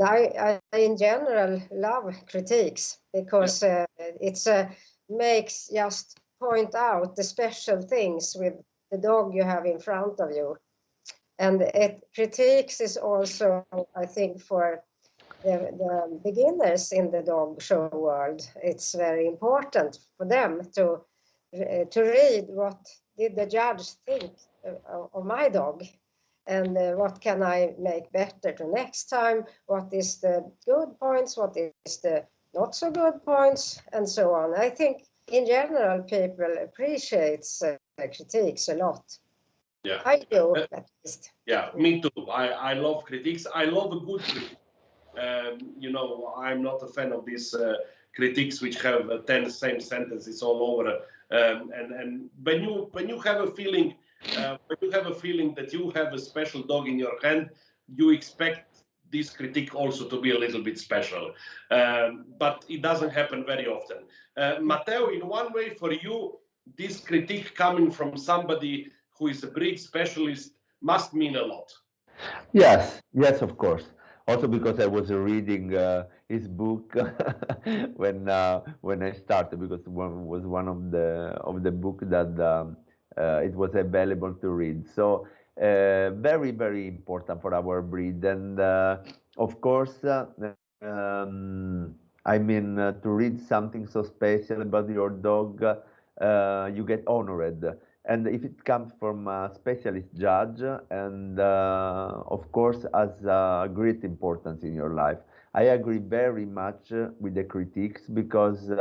I in general love critiques, because it makes just point out the special things with the dog you have in front of you. And critiques is also, I think, for the beginners in the dog show world, it's very important for them to read what did the judge think of my dog, and what can I make better to next time, what is the good points, what is the not so good points, and so on. I think in general people appreciate critiques a lot. Yeah, I do, at least. Yeah, me too. I love critiques. I love a good critique. You know, I'm not a fan of these critiques which have 10 same sentences all over. And when you have a feeling, that you have a special dog in your hand, you expect this critique also to be a little bit special. But it doesn't happen very often. Matteo, in one way for you, this critique coming from somebody who is a breed specialist must mean a lot. Yes, of course. Also because I was reading his book when I started, because one was one of the book that it was available to read. So very, very important for our breed. And of course, I mean, to read something so special about your dog, you get honored. And if it comes from a specialist judge, and of course has a great importance in your life. I agree very much with the critiques, because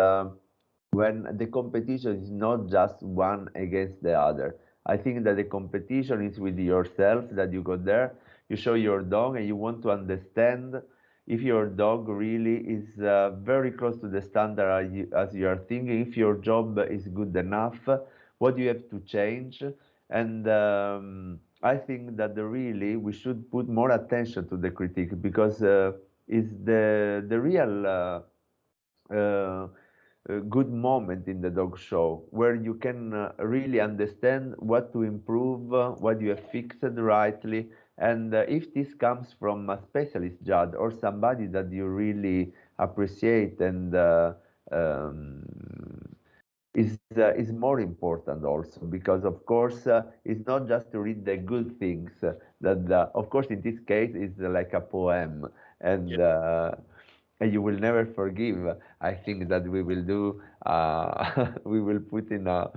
when the competition is not just one against the other, I think that the competition is with yourself, that you go there, you show your dog, and you want to understand if your dog really is very close to the standard as you are thinking, if your job is good enough, what you have to change. And I think that really we should put more attention to the critique, because it's the real good moment in the dog show, where you can really understand what to improve, what you have fixed rightly. And if this comes from a specialist judge or somebody that you really appreciate, and is more important also, because of course it's not just to read the good things, that of course in this case is like a poem, and and you will never forgive. I think that we will do we will put in a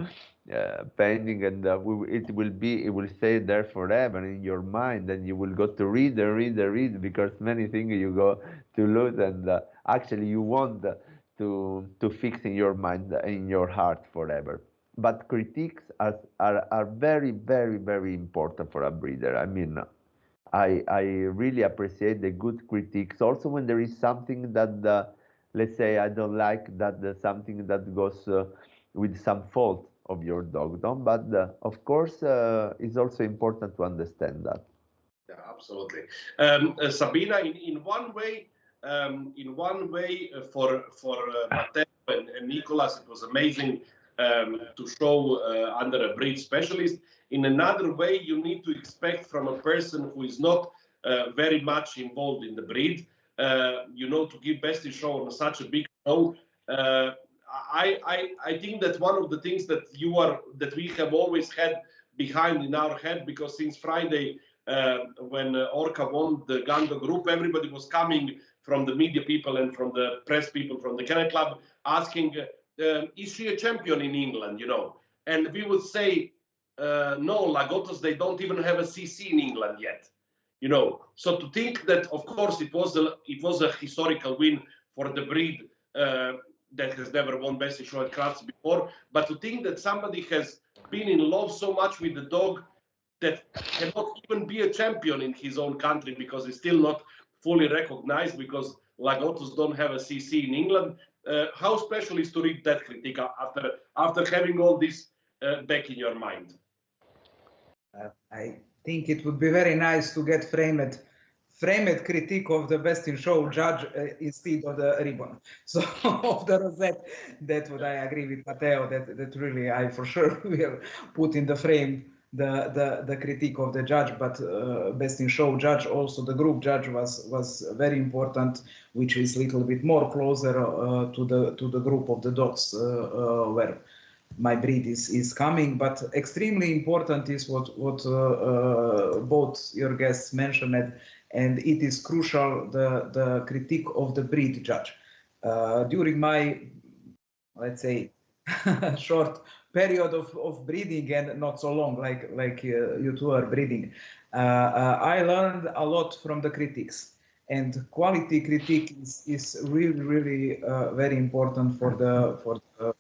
painting, and it will stay there forever in your mind, and you will go to read, because many things you go to lose, and actually you want to fix in your mind, in your heart forever. But critiques are very, very, very important for a breeder. I mean, I really appreciate the good critiques. Also, when there is something that, let's say, I don't like, that something that goes with some fault of your dog, no? But of course, it's also important to understand that. Yeah, absolutely. Sabina, in one way, for Matteo and Nicolas, it was amazing to show under a breed specialist. In another way, you need to expect from a person who is not very much involved in the breed, to give best in show on such a big show. I think that one of the things that we have always had behind in our head, because since Friday, when Orca won the Gando group, everybody was coming from the media people and from the press people from the Kennel Club asking, is she a champion in England, And we would say, no, Lagottos, they don't even have a CC in England yet, So to think that, of course, it was a historical win for the breed that has never won Best in Show at Crafts before, but to think that somebody has been in love so much with the dog that cannot even be a champion in his own country, because it's still not fully recognized, because Lagottos don't have a CC in England. How special is to read that critique after having all this back in your mind? I think it would be very nice to get framed critique of the Best in Show judge instead of the ribbon. So of the rosette, that would I agree with Matteo, that really I for sure will put in the frame the critique of the judge, but Best in Show judge, also the group judge was very important, which is a little bit more closer to the group of the dogs where my breed is coming. But extremely important is what both your guests mentioned, and it is crucial, the critique of the breed judge. During my, let's say, short period of breeding, and not so long like you two are breeding, I learned a lot from the critics, and quality critique is really very important for the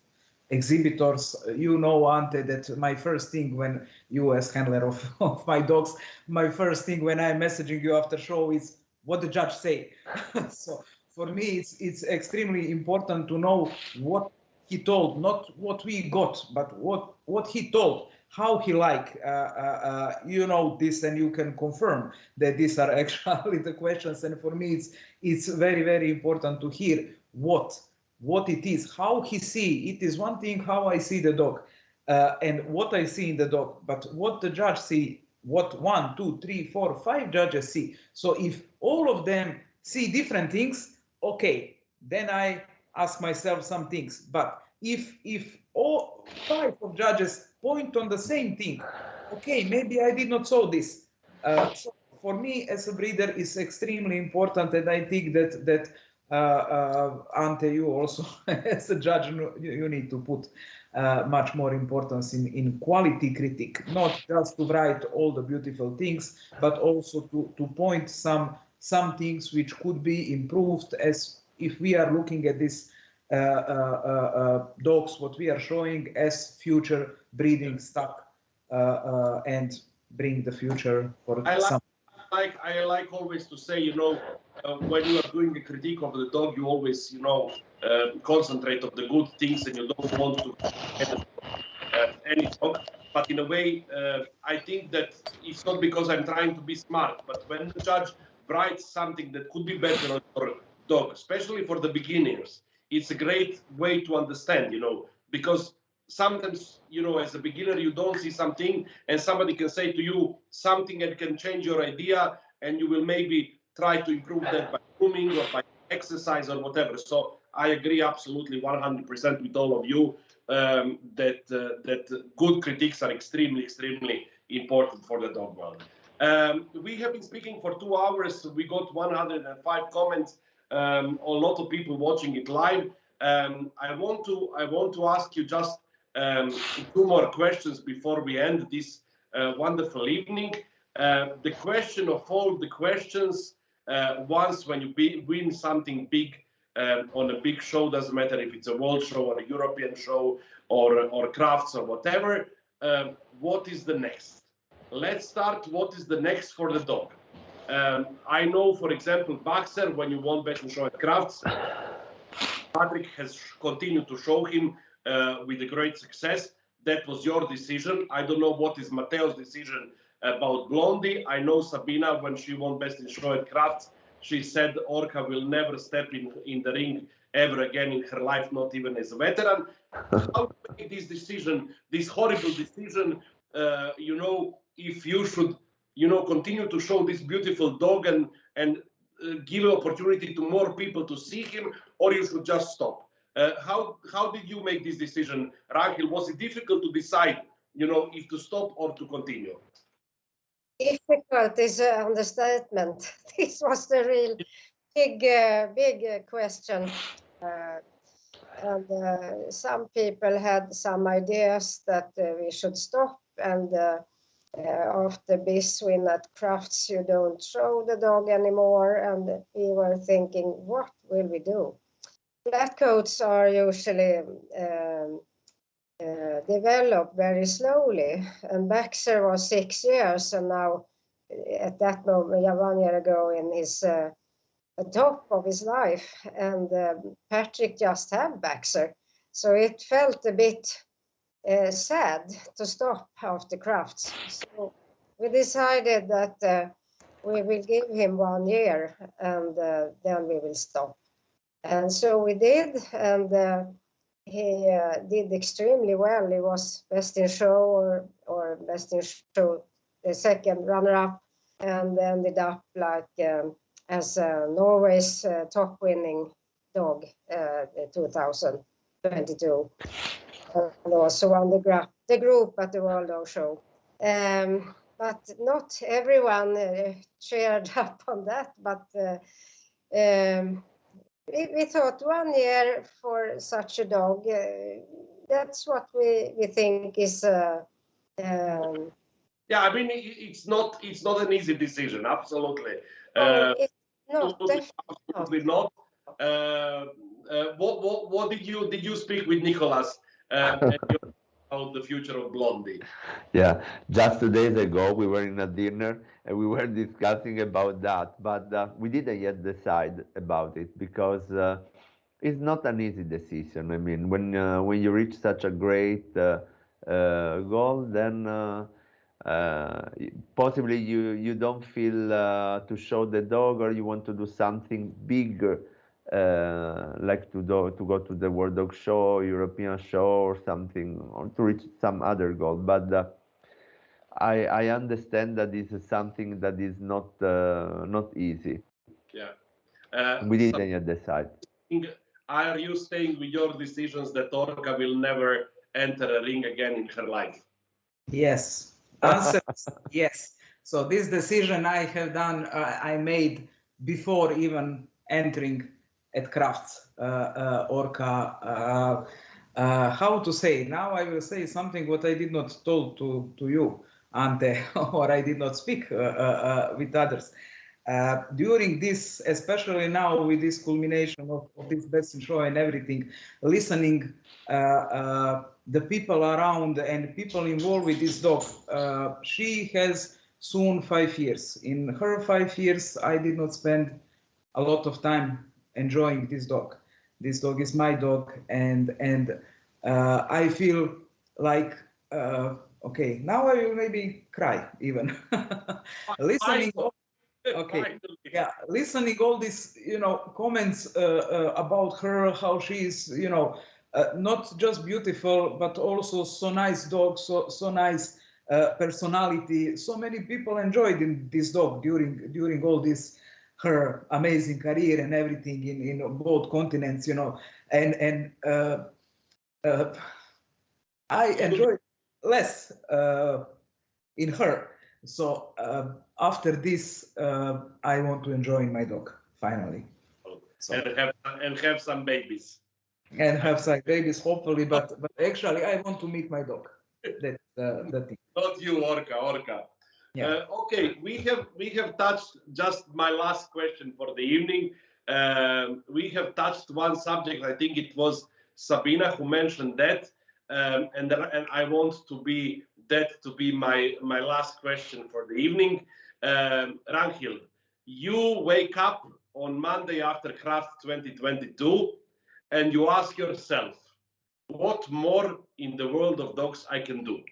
exhibitors. You know, Ante, that my first thing when you as handler of my dogs, my first thing when I'm messaging you after show is what the judge say. So for me, it's extremely important to know what he told, not what we got, but what he told, how he like, you know this, and you can confirm that these are actually the questions. And for me, it's very important to hear what it is, how he see. It is one thing how I see the dog, and what I see in the dog, but what the judge see, what 1, 2, 3, 4, 5 judges see. So if all of them see different things, okay, then I ask myself some things. But if all 5 of judges point on the same thing, okay, maybe I did not saw this. So for me as a breeder is extremely important, and I think that Ante, you also as a judge, you need to put much more importance in quality critique, not just to write all the beautiful things, but also to point some things which could be improved, as if we are looking at this dogs, what we are showing as future breeding stock, and bring the future for some. I like always to say, you know, when you are doing a critique of the dog, you always, you know, concentrate on the good things, and you don't want to any dog. But in a way, I think that it's not because I'm trying to be smart, but when the judge writes something that could be better on your dog, especially for the beginners, it's a great way to understand, you know, because sometimes, you know, as a beginner, you don't see something, and somebody can say to you something that can change your idea, and you will maybe try to improve that by grooming or by exercise or whatever. So I agree absolutely 100% with all of you, that good critiques are extremely important for the dog world. We have been speaking for 2 hours. We got 105 comments. A lot of people watching it live. I want to ask you just 2 more questions before we end this wonderful evening. The question of all the questions, once when you win something big on a big show, doesn't matter if it's a world show or a European show or crafts or whatever, what is the next? Let's start. What is the next for the dog? I know, for example, Boxer, when you won Best in Show at Crafts, Patrick has continued to show him with a great success. That was your decision. I don't know what is Matteo's decision about Blondie. I know Sabina, when she won Best in Show at Crafts, she said Orca will never step in the ring ever again in her life, not even as a veteran. How to make this decision, this horrible decision, you know, if you should, you know, continue to show this beautiful dog and give opportunity to more people to see him, or you should just stop. How did you make this decision, Ragnhild? Was it difficult to decide, you know, if to stop or to continue? Difficult is an understatement. This was the real big question. And some people had some ideas that we should stop, and after this win at Crafts, you don't show the dog anymore, and we were thinking, what will we do? Black coats are usually developed very slowly, and Baxter was 6 years, and now at that moment, 1 year ago, in his the top of his life, and Patrick just had Baxter, so it felt a bit sad to stop after Crafts. So we decided that we will give him 1 year, and then we will stop. And so we did, and he did extremely well. He was Best in Show or Best in Show, the second runner-up, and ended up like as Norway's top winning dog 2022. and also won the group at the World Dog Show. But not everyone cheered up on that, but we thought 1 year for such a dog, that's what we think is yeah, I mean, it's not an easy decision, absolutely. it's not, absolutely not. What did you speak with Nicholas about the future of Blondie? Yeah, just 2 days ago we were in a dinner and we were discussing about that, but we didn't yet decide about it because it's not an easy decision. I mean, when you reach such a great goal, then possibly you don't feel to show the dog, or you want to do something bigger, like to go to the World Dog Show, European Show, or something, or to reach some other goal. But I understand that this is something that is not easy. Yeah. We didn't yet decide. Are you staying with your decisions that Orca will never enter a ring again in her life? Yes. Answer is yes. So this decision I have done, I made before even entering at Crafts Orca. How to say? Now I will say something what I did not told to you, Ante, or I did not speak with others. During this, especially now with this culmination of this best in show and everything, listening the people around and people involved with this dog, she has soon 5 years. In her 5 years, I did not spend a lot of time enjoying this dog. This dog is my dog, and I feel like okay, now I will maybe cry even listening. Okay, yeah, listening all these, comments about her, how she is, not just beautiful, but also so nice dog, so nice personality. So many people enjoyed this dog during all this her amazing career and everything in both continents, and I enjoyed less in her. So after this, I want to enjoy my dog finally. So, and have some babies. And have some babies, hopefully. But actually, I want to meet my dog. That's the thing. Not you, Orca. Yeah. Okay, we have touched, just my last question for the evening. We have touched one subject. I think it was Sabina who mentioned that, and I want that to be my last question for the evening. Ragnhild, you wake up on Monday after Craft 2022, and you ask yourself, what more in the world of dogs I can do?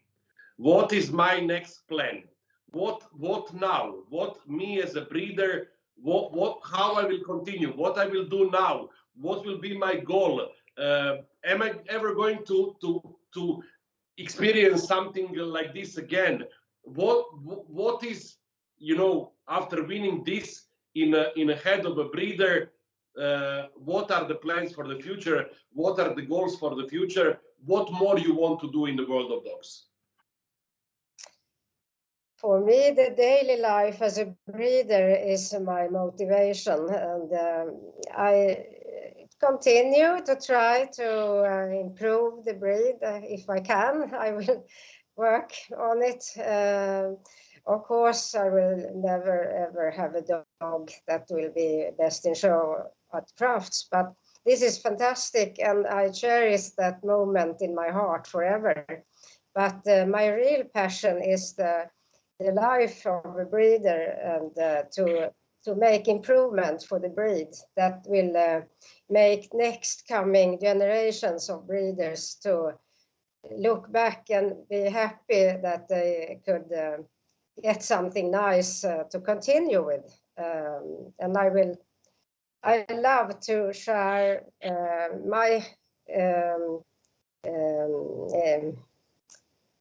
What is my next plan? What now? What me as a breeder? How I will continue? What I will do now? What will be my goal? Am I ever going to experience something like this again? What is, after winning this in a head of a breeder? What are the plans for the future? What are the goals for the future? What more you want to do in the world of dogs? For me, the daily life as a breeder is my motivation, and I continue to try to improve the breed. If I can, I will work on it. Of course, I will never ever have a dog that will be best in show at Crafts, but this is fantastic, and I cherish that moment in my heart forever. But my real passion is the life of a breeder, and to make improvements for the breed that will make next coming generations of breeders to look back and be happy that they could get something nice to continue with. And I love to share my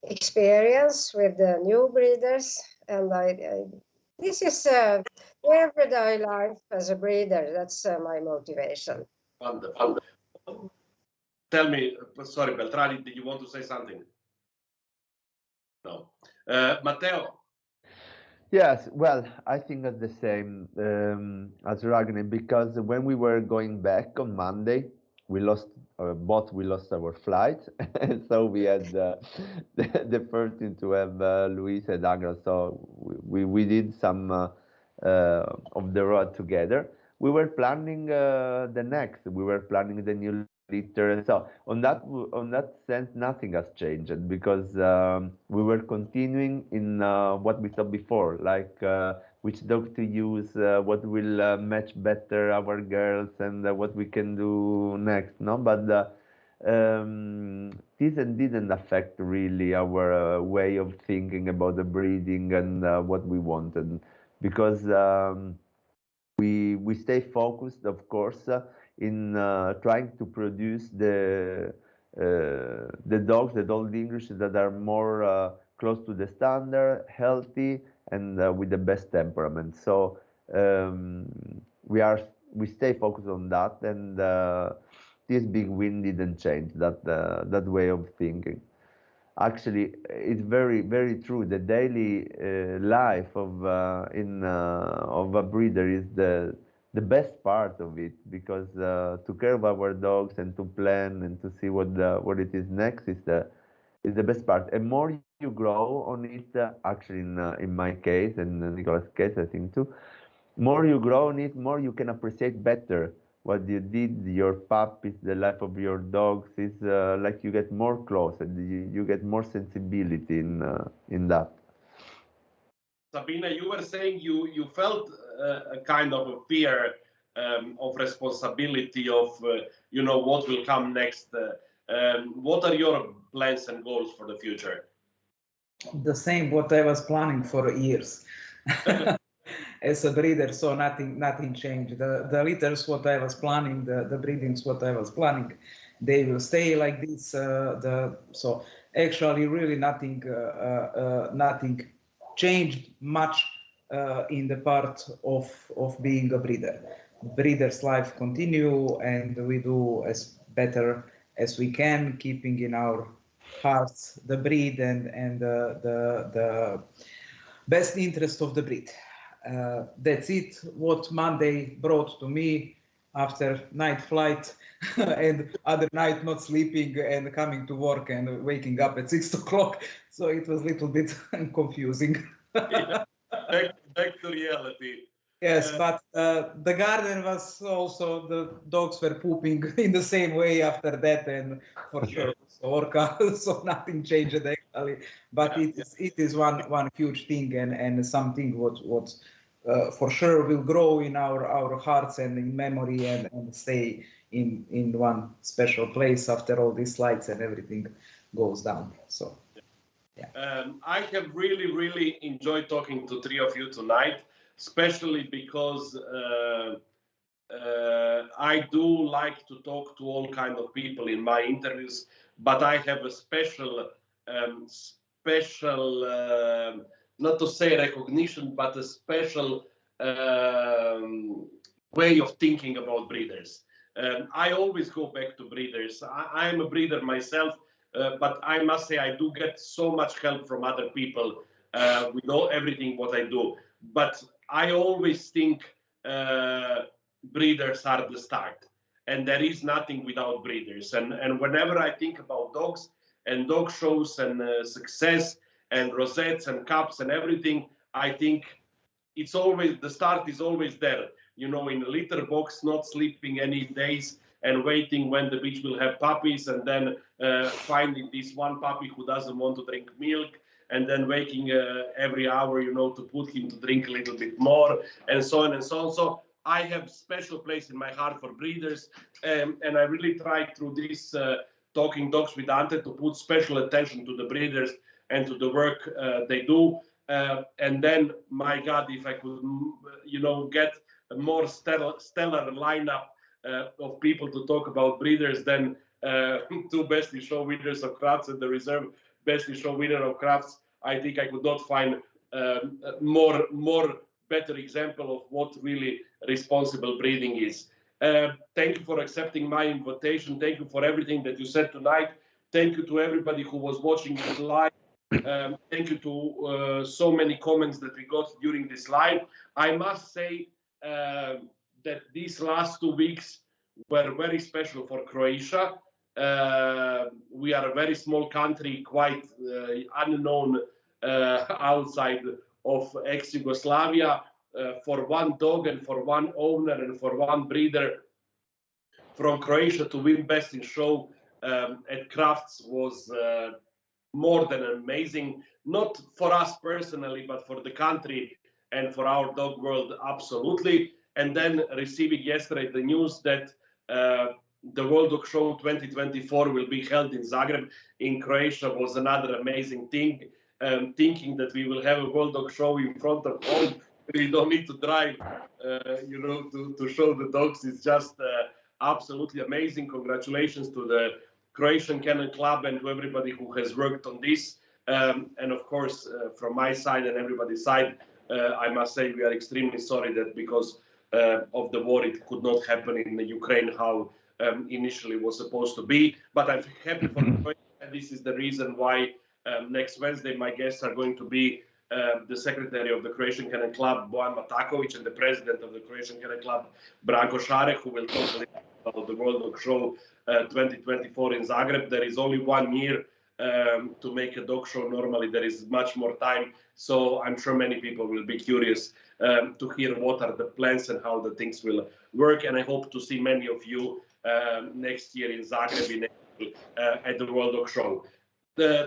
experience with the new breeders, and this is everyday life as a breeder. That's my motivation. Wonderful. Tell me, sorry, Beltrani, did you want to say something? No. Matteo? Yes, well, I think it's the same as Ragnhild, because when we were going back on Monday, we lost our flight, so we had the first thing to have Luis and Agra. So we did some of the road together. We were planning the next. We were planning the new litter. So on that sense, nothing has changed, because we were continuing in what we thought before, like which dog to use, what will match better our girls, and what we can do next. No, but this didn't affect really our way of thinking about the breeding and what we wanted, because we stay focused, of course, in trying to produce the dogs, the Old English, that are more close to the standard, healthy, and with the best temperament. So we stay focused on that, and this big win didn't change that way of thinking. Actually, it's very, very true. The daily life of a breeder is the best part of it, because to care of our dogs and to plan and to see what it is next is the best part. And more you grow on it, actually in my case and in Nicola's case, I think too, more you grow on it, more you can appreciate better what you did, your puppies, the life of your dogs. Is like you get more close, and you get more sensibility in that. Sabina, you were saying you felt a kind of a fear of responsibility of what will come next. What are your plans and goals for the future? The same what I was planning for years. As a breeder, so nothing changed. The litters, what I was planning, the breedings, what I was planning, they will stay like this. So actually, really nothing changed much in the part of being a breeder. Breeder's life continue, and we do as better as we can, keeping in our hearts the breed and the best interest of the breed. That's it. What Monday brought to me after night flight and other night not sleeping and coming to work and waking up at 6 o'clock. So it was a little bit confusing. Yeah, back to reality. Yes, but the garden was also, the dogs were pooping in the same way after that, and for sure orca, so nothing changed actually. But it is one huge thing, and something what for sure will grow in our hearts and in memory, and stay in one special place after all these lights and everything goes down. So yeah. I have really enjoyed talking to three of you tonight, especially because I do like to talk to all kind of people in my interviews, but I have a special, not to say recognition, but a special way of thinking about breeders. I always go back to breeders. I'm a breeder myself, but I must say I do get so much help from other people with everything what I do. But I always think breeders are the start, and there is nothing without breeders. And whenever I think about dogs and dog shows and success and rosettes and cups and everything, I think it's always, the start is always there. You know, in a litter box, not sleeping any days and waiting when the bitch will have puppies, and then finding this one puppy who doesn't want to drink milk, and then waking every hour, you know, to put him to drink a little bit more, and so on and so on. So I have special place in my heart for breeders, and I really try through this Talking Dogs with Ante to put special attention to the breeders and to the work they do. And then, my God, if I could, you know, get a more stellar lineup of people to talk about breeders, then two best in show winners of crafts and the reserve best in show winner of crafts, I think I could not find more better example of what really responsible breeding is. Thank you for accepting my invitation. Thank you for everything that you said tonight. Thank you to everybody who was watching it live. Thank you to so many comments that we got during this live. I must say that these last 2 weeks were very special for Croatia. We are a very small country, quite unknown outside of ex-Yugoslavia. For one dog and for one owner and for one breeder from Croatia to win Best in Show at Crafts was more than amazing. Not for us personally, but for the country and for our dog world, absolutely. And then receiving yesterday the news that the World Dog Show 2024 will be held in Zagreb in Croatia was another amazing thing. Thinking that we will have a World Dog Show in front of home, we don't need to drive, to show the dogs. It's just absolutely amazing. Congratulations to the Croatian Kennel Club and to everybody who has worked on this. And of course, from my side and everybody's side, I must say we are extremely sorry that because of the war it could not happen in the Ukraine how initially was supposed to be. But I'm happy for Croatia, and this is the reason why next Wednesday my guests are going to be the secretary of the Croatian Kennel Club, Bojan Matakovic, and the president of the Croatian Kennel Club, Branko Šarek, who will talk a little bit about the World Dog Show 2024 in Zagreb. There is only 1 year to make a dog show. Normally there is much more time, so I'm sure many people will be curious to hear what are the plans and how the things will work, and I hope to see many of you next year in Zagreb at the World Dog Show.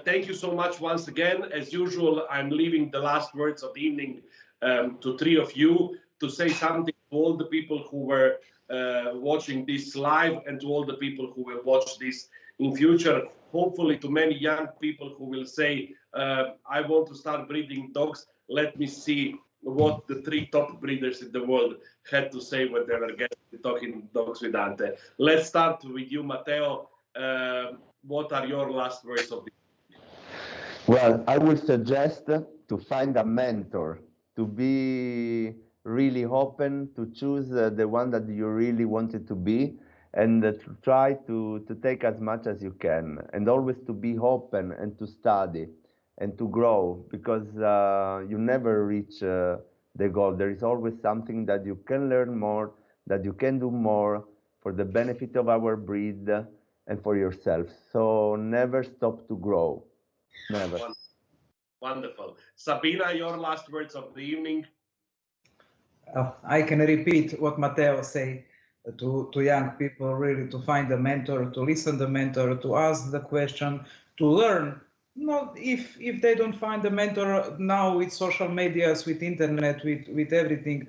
Thank you so much once again. As usual, I'm leaving the last words of the evening to 3 of you to say something to all the people who were watching this live and to all the people who will watch this in future. Hopefully to many young people who will say, I want to start breeding dogs. Let me see what the 3 top breeders in the world had to say when they were talking dogs with Ante. Let's start with you, Matteo. What are your last words of this? Well, I would suggest to find a mentor, to be really open, to choose the one that you really wanted to be, and to try to take as much as you can, and always to be open and to study and to grow, because you never reach the goal. There is always something that you can learn more, that you can do more for the benefit of our breed and for yourself. So never stop to grow. Never. Wonderful. Sabina, your last words of the evening. I can repeat what Matteo said to young people, really, to find a mentor, to listen to the mentor, to ask the question, to learn. Not if they don't find a mentor now with social medias, with internet, with everything,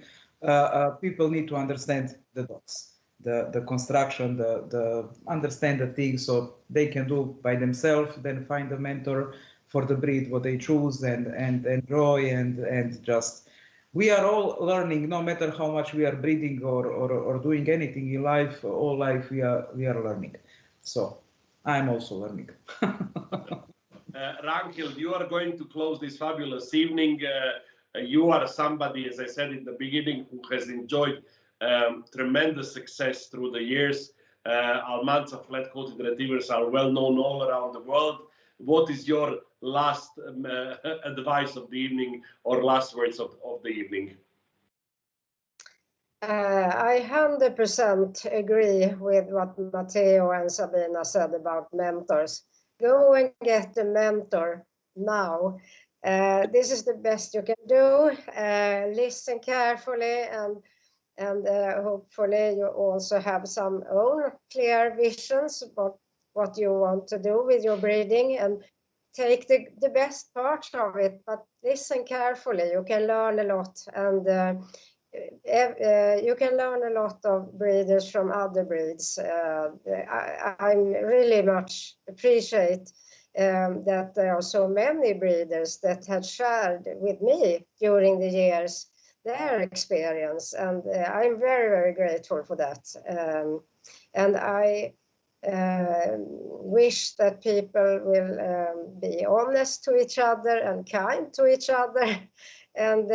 people need to understand the dogs, the construction, the understand the things, so they can do by themselves, then find a mentor for the breed what they choose and enjoy and just. We are all learning, no matter how much we are breeding or doing anything in life. All life we are learning. So I'm also learning. Ragnhild, you are going to close this fabulous evening. You are somebody, as I said in the beginning, who has enjoyed tremendous success through the years. Almanza flat-coated retrievers are well known all around the world. What is your last advice of the evening or last words of the evening? I 100% agree with what Matteo and Sabina said about mentors. Go and get a mentor now. This is the best you can do. Listen carefully and hopefully you also have some own clear visions about what you want to do with your breeding, and take the best part of it, but listen carefully. You can learn a lot, and you can learn a lot of breeders from other breeds. I really much appreciate that there are so many breeders that had shared with me during the years their experience, and I'm very, very grateful for that. And I wish that people will be honest to each other and kind to each other. And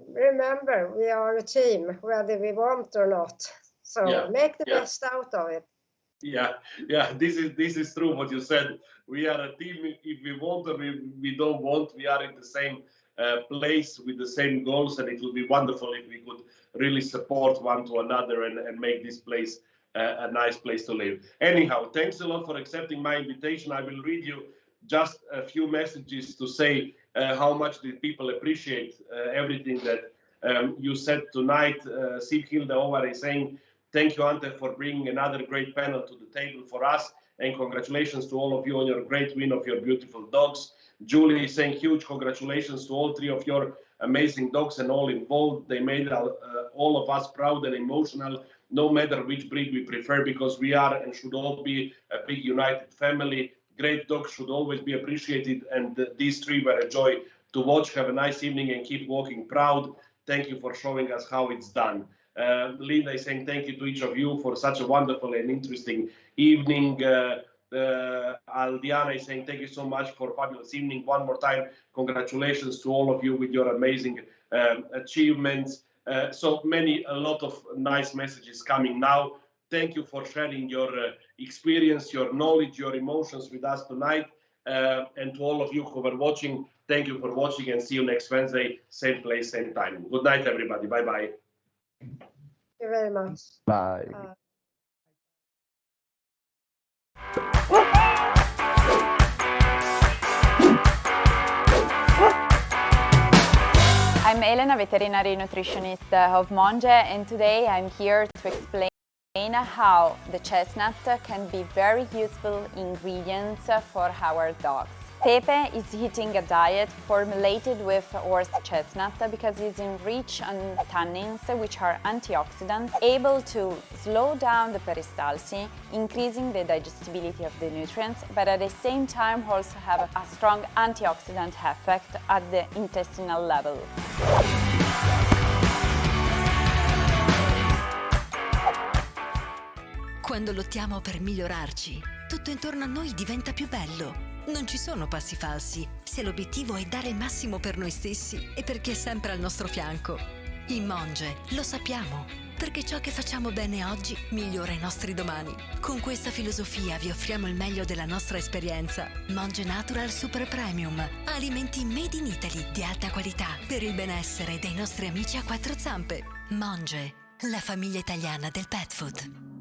remember, we are a team, whether we want or not. So make the best out of it. Yeah, this is true what you said. We are a team. If we want or we don't want, we are in the same place with the same goals, and it would be wonderful if we could really support one to another and make this place a nice place to live. Anyhow, thanks a lot for accepting my invitation. I will read you just a few messages to say how much the people appreciate everything that you said tonight. Siv Hilde Ovar is saying, thank you, Ante, for bringing another great panel to the table for us, and congratulations to all of you on your great win of your beautiful dogs. Julie is saying huge congratulations to all three of your amazing dogs and all involved. They made all of us proud and emotional, no matter which breed we prefer, because we are and should all be a big united family. Great dogs should always be appreciated, and these three were a joy to watch. Have a nice evening and keep walking proud. Thank you for showing us how it's done. Linda is saying thank you to each of you for such a wonderful and interesting evening. Aldiana is saying thank you so much for a fabulous evening. One more time, congratulations to all of you with your amazing achievements. So a lot of nice messages coming now. Thank you for sharing your experience, your knowledge, your emotions with us tonight. And to all of you who were watching, thank you for watching, and see you next Wednesday, same place, same time. Good night, everybody. Bye-bye. Thank you very much. Bye. I'm Elena, veterinary nutritionist of Monge, and today I'm here to explain how the chestnut can be very useful ingredients for our dogs. Pepe is eating a diet formulated with horse chestnut because it's enriched on tannins, which are antioxidants, able to slow down the peristalsis, increasing the digestibility of the nutrients, but at the same time also have a strong antioxidant effect at the intestinal level. Quando lottiamo per migliorarci, tutto intorno a noi diventa più bello. Non ci sono passi falsi, se l'obiettivo è dare il massimo per noi stessi e per chi è sempre al nostro fianco. In Monge lo sappiamo, perché ciò che facciamo bene oggi migliora i nostri domani. Con questa filosofia vi offriamo il meglio della nostra esperienza. Monge Natural Super Premium, alimenti made in Italy di alta qualità per il benessere dei nostri amici a quattro zampe. Monge, la famiglia italiana del pet food.